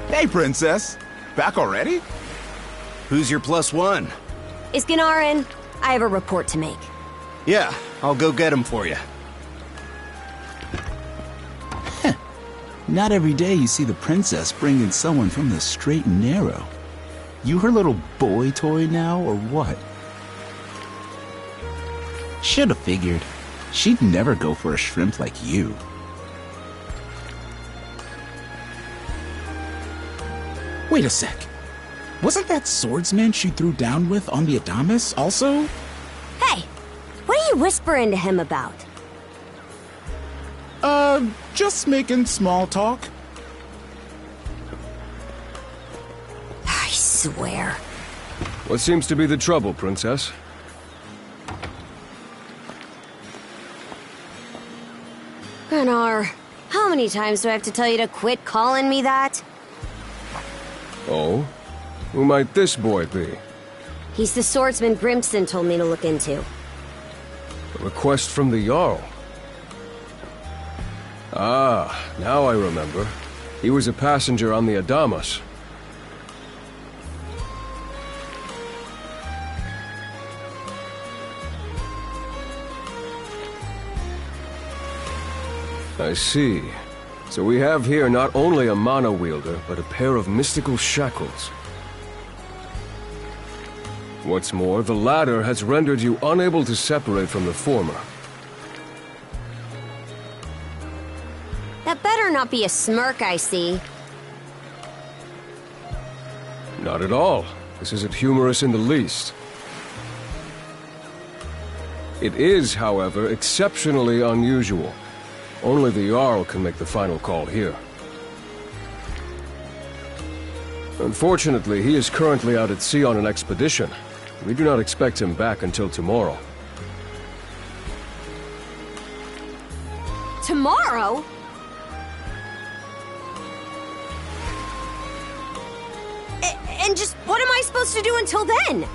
Hey, Princess. Back already? Who's your +1? Is Gunnar in? I have a report to make. Yeah, I'll go get him for you. Not every day you see the princess bring in someone from the straight and narrow. You her little boy toy now, or what? Should have figured. She'd never go for a shrimp like you. Wait a sec. Wasn't that swordsman she threw down with on the Adamas also? Hey, what are you whispering to him about? Just making small talk. I swear. What seems to be the trouble, Princess? Gunnar, how many times do I have to tell you to quit calling me that? Oh? Who might this boy be? He's the swordsman Grimson told me to look into. A request from the Jarl. Ah, now I remember. He was a passenger on the Adamas. I see. So we have here not only a mana wielder, but a pair of mystical shackles. What's more, the latter has rendered you unable to separate from the former. That better not be a smirk I see. Not at all. This isn't humorous in the least. It is, however, exceptionally unusual. Only the Jarl can make the final call here. Unfortunately, he is currently out at sea on an expedition. We do not expect him back until tomorrow. Tomorrow? And just what am I supposed to do until then?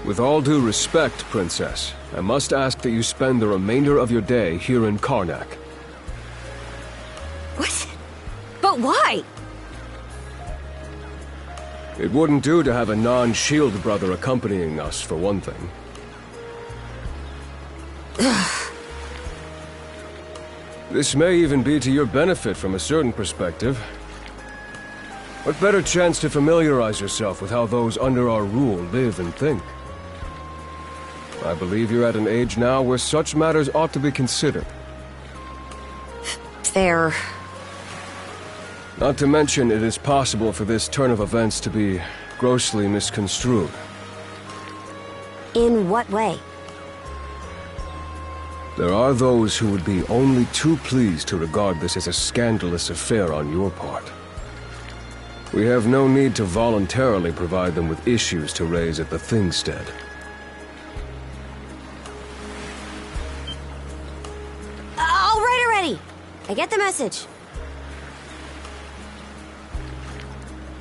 With all due respect, Princess, I must ask that you spend the remainder of your day here in Karnak. What? But why? It wouldn't do to have a non-shield brother accompanying us, for one thing. This may even be to your benefit from a certain perspective. What better chance to familiarize yourself with how those under our rule live and think? I believe you're at an age now where such matters ought to be considered. Fair. Not to mention, it is possible for this turn of events to be grossly misconstrued. In what way? There are those who would be only too pleased to regard this as a scandalous affair on your part. We have no need to voluntarily provide them with issues to raise at the Thingstead. All right already. I get the message.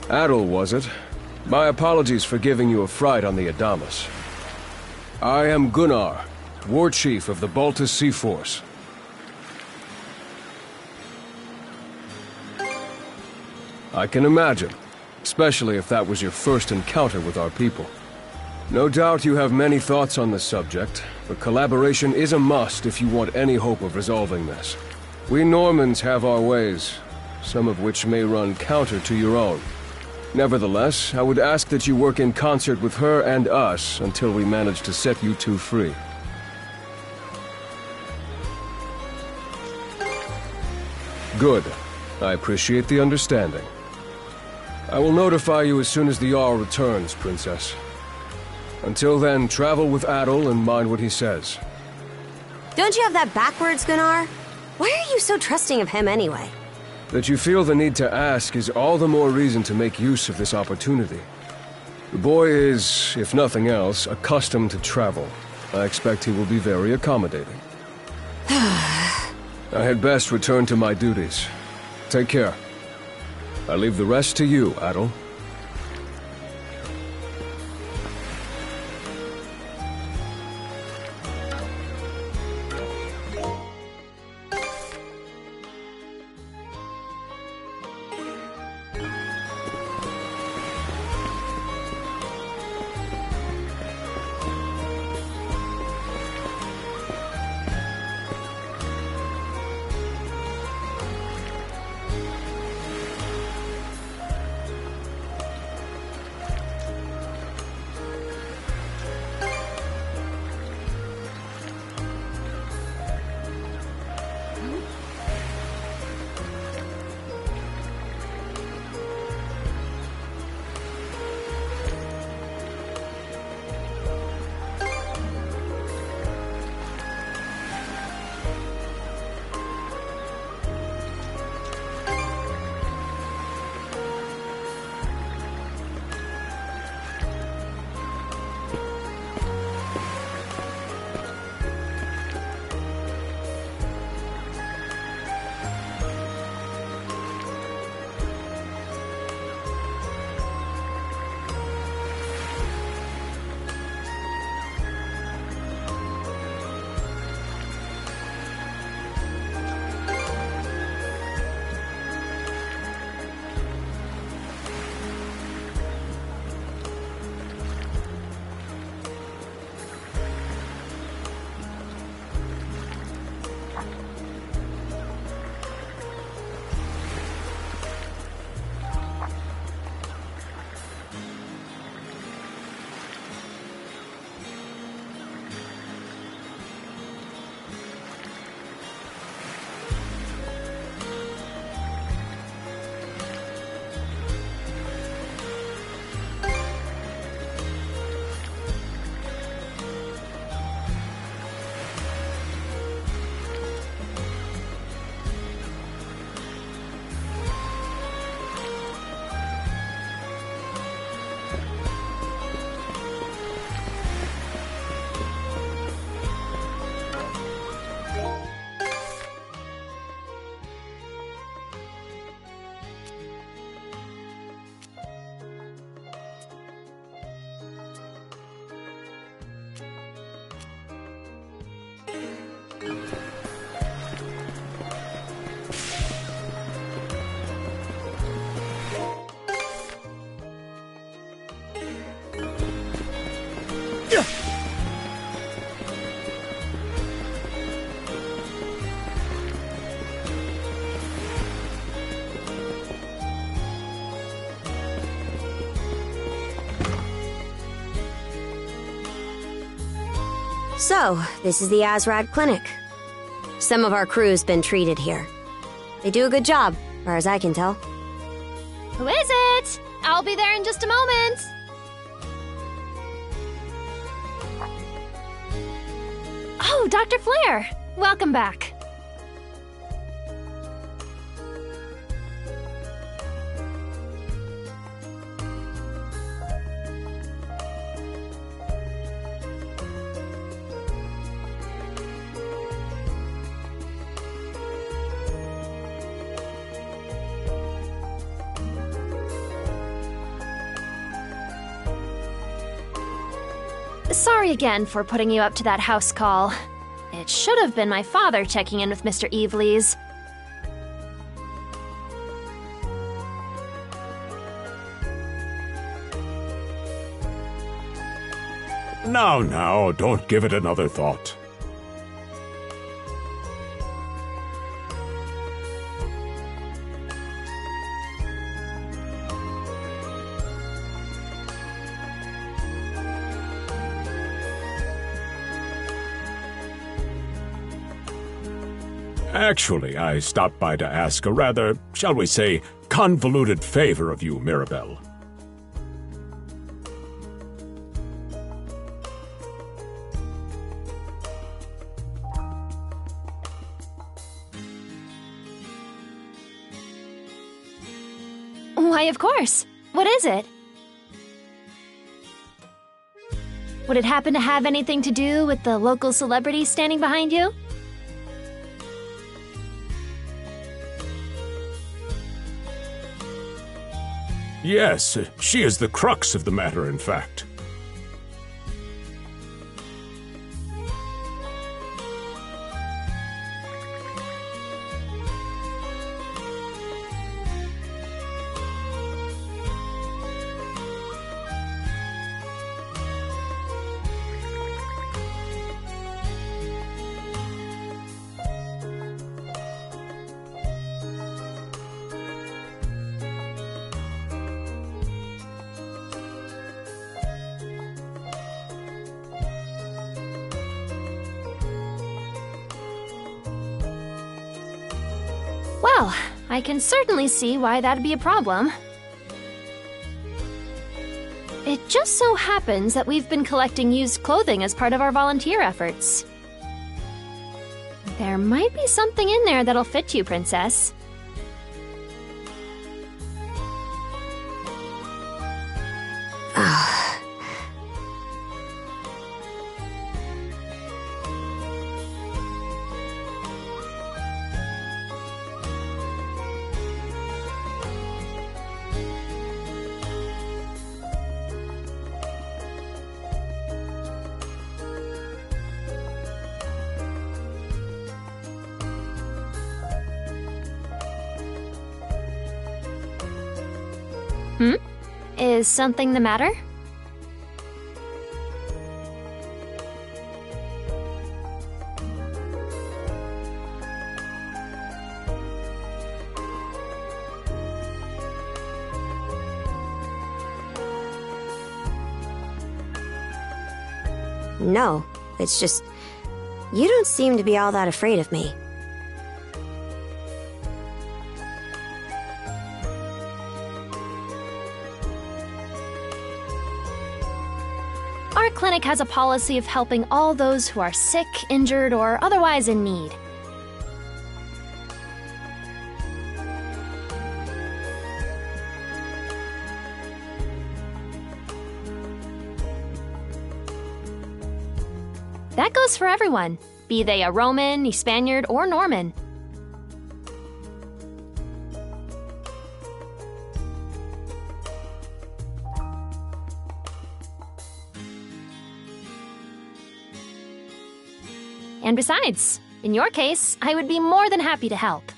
Adel, was it? My apologies for giving you a fright on the Adamas. I am Gunnar, War Chief of the Baltus Sea Force. I can imagine, especially if that was your first encounter with our people. No doubt you have many thoughts on this subject, but collaboration is a must if you want any hope of resolving this. We Normans have our ways, some of which may run counter to your own. Nevertheless, I would ask that you work in concert with her and us until we manage to set you two free. Good. I appreciate the understanding. I will notify you as soon as the Jarl returns, Princess. Until then, travel with Adel and mind what he says. Don't you have that backwards, Gunnar? Why are you so trusting of him anyway? That you feel the need to ask is all the more reason to make use of this opportunity. The boy is, if nothing else, accustomed to travel. I expect he will be very accommodating. I had best return to my duties. Take care. I leave the rest to you, Adel. So, this is the Azrad Clinic. Some of our crew's been treated here. They do a good job, as far as I can tell. Who is it? I'll be there in just a moment. Oh, Dr. Flair. Welcome back. Sorry again for putting you up to that house call. It should have been my father checking in with Mr. Evelees. Now, don't give it another thought. Actually, I stopped by to ask a rather, shall we say, convoluted favor of you, Mirabelle. Why, of course. What is it? Would it happen to have anything to do with the local celebrity standing behind you? Yes, she is the crux of the matter, in fact. Well, I can certainly see why that'd be a problem. It just so happens that we've been collecting used clothing as part of our volunteer efforts. There might be something in there that'll fit you, Princess. Is something the matter? No, it's just... you don't seem to be all that afraid of me. Our clinic has a policy of helping all those who are sick, injured, or otherwise in need. That goes for everyone, be they a Roman, a Spaniard, or Norman. And besides, in your case, I would be more than happy to help.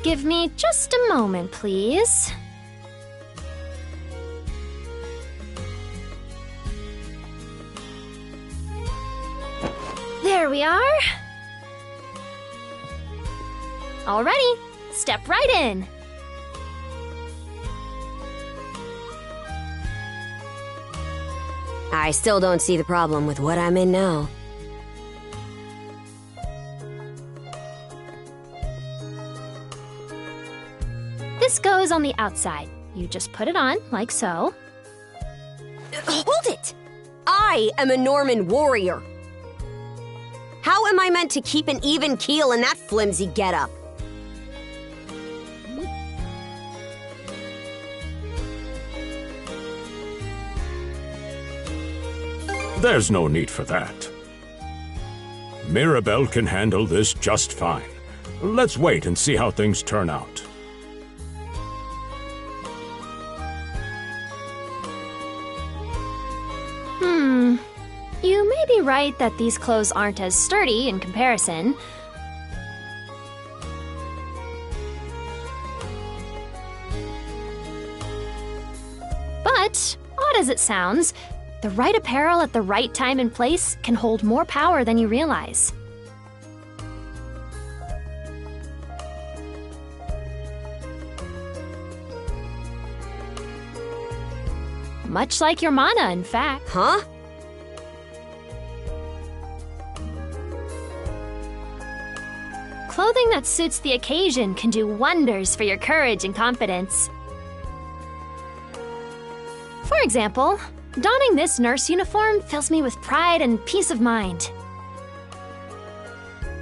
Give me just a moment, please. There we are. Alrighty, step right in. I still don't see the problem with what I'm in now. This goes on the outside. You just put it on, like so. Hold it! I am a Norman warrior. How am I meant to keep an even keel in that flimsy getup? There's no need for that. Mirabelle can handle this just fine. Let's wait and see how things turn out. You may be right that these clothes aren't as sturdy in comparison. But, odd as it sounds, the right apparel at the right time and place can hold more power than you realize. Much like your mana, in fact. Huh? Clothing that suits the occasion can do wonders for your courage and confidence. For example, donning this nurse uniform fills me with pride and peace of mind.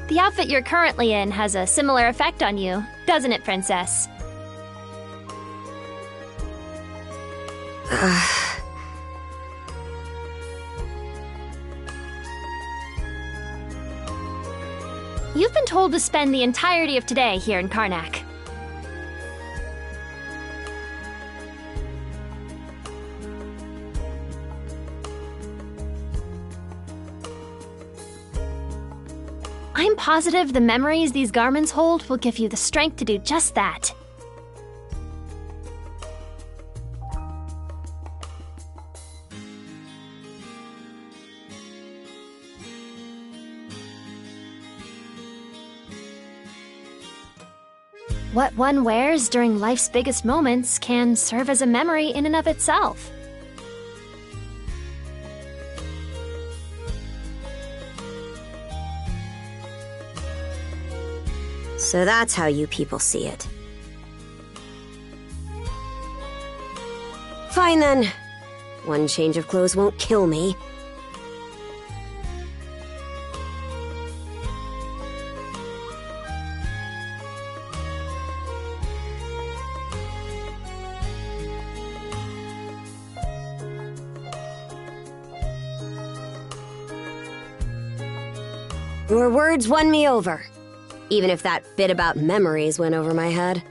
The outfit you're currently in has a similar effect on you, doesn't it, Princess? You've been told to spend the entirety of today here in Karnak. I'm positive the memories these garments hold will give you the strength to do just that. What one wears during life's biggest moments can serve as a memory in and of itself. So that's how you people see it. Fine then. One change of clothes won't kill me. Your words won me over, even if that bit about memories went over my head.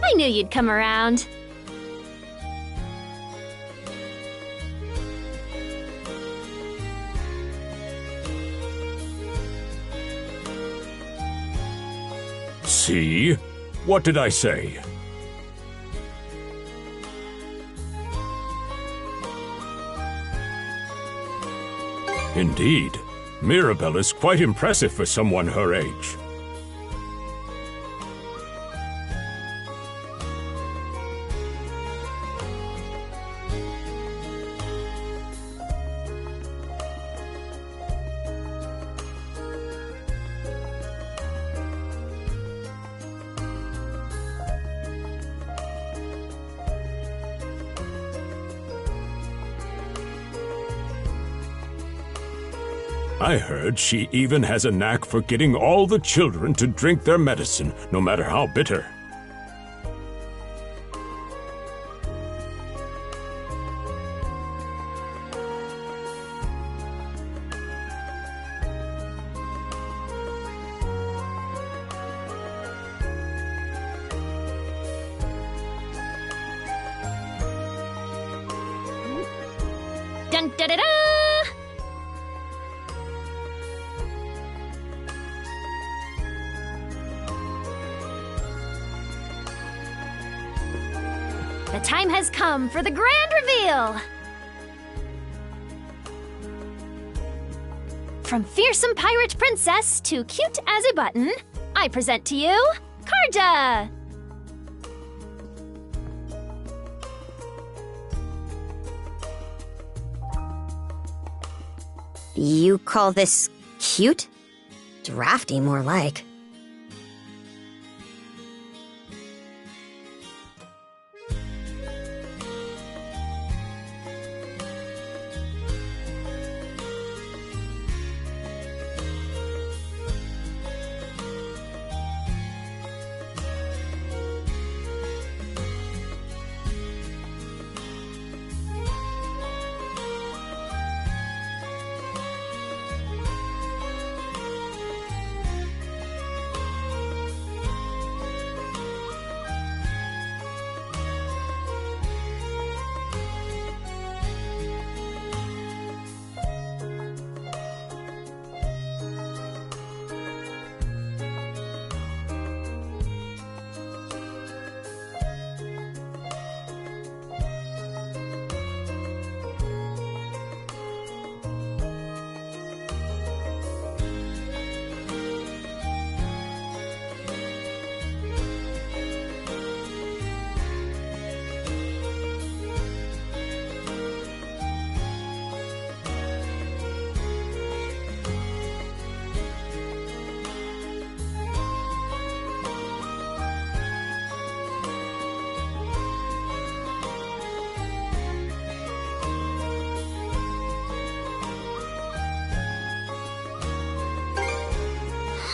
I knew you'd come around. See? What did I say? Indeed, Mirabelle is quite impressive for someone her age. I heard she even has a knack for getting all the children to drink their medicine, no matter how bitter. Dun da da da! The time has come for the grand reveal! From fearsome pirate princess to cute as a button, I present to you, Karja! You call this cute? Drafty, more like.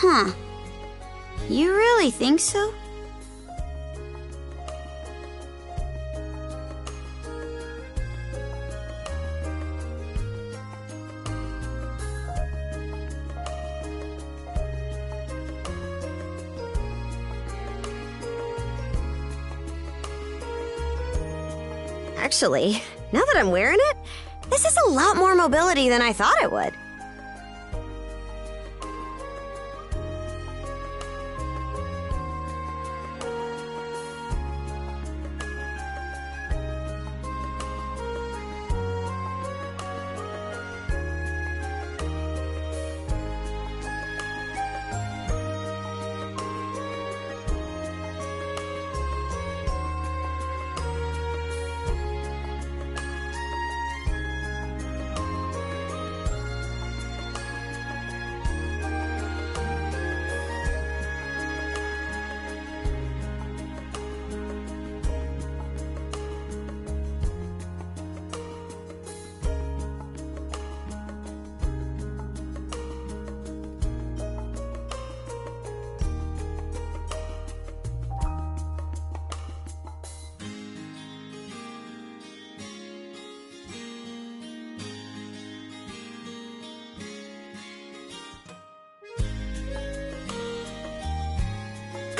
Huh. You really think so? Actually, now that I'm wearing it, this is a lot more mobility than I thought it would.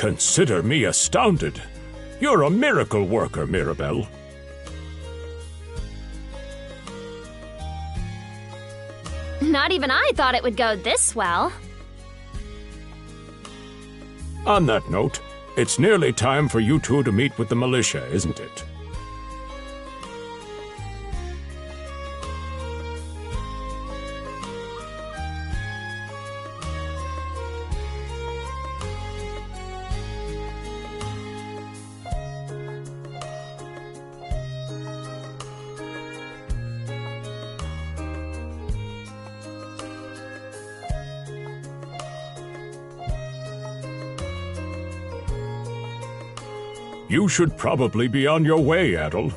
Consider me astounded. You're a miracle worker, Mirabelle. Not even I thought it would go this well. On that note, it's nearly time for you two to meet with the militia, isn't it? You should probably be on your way, Adel.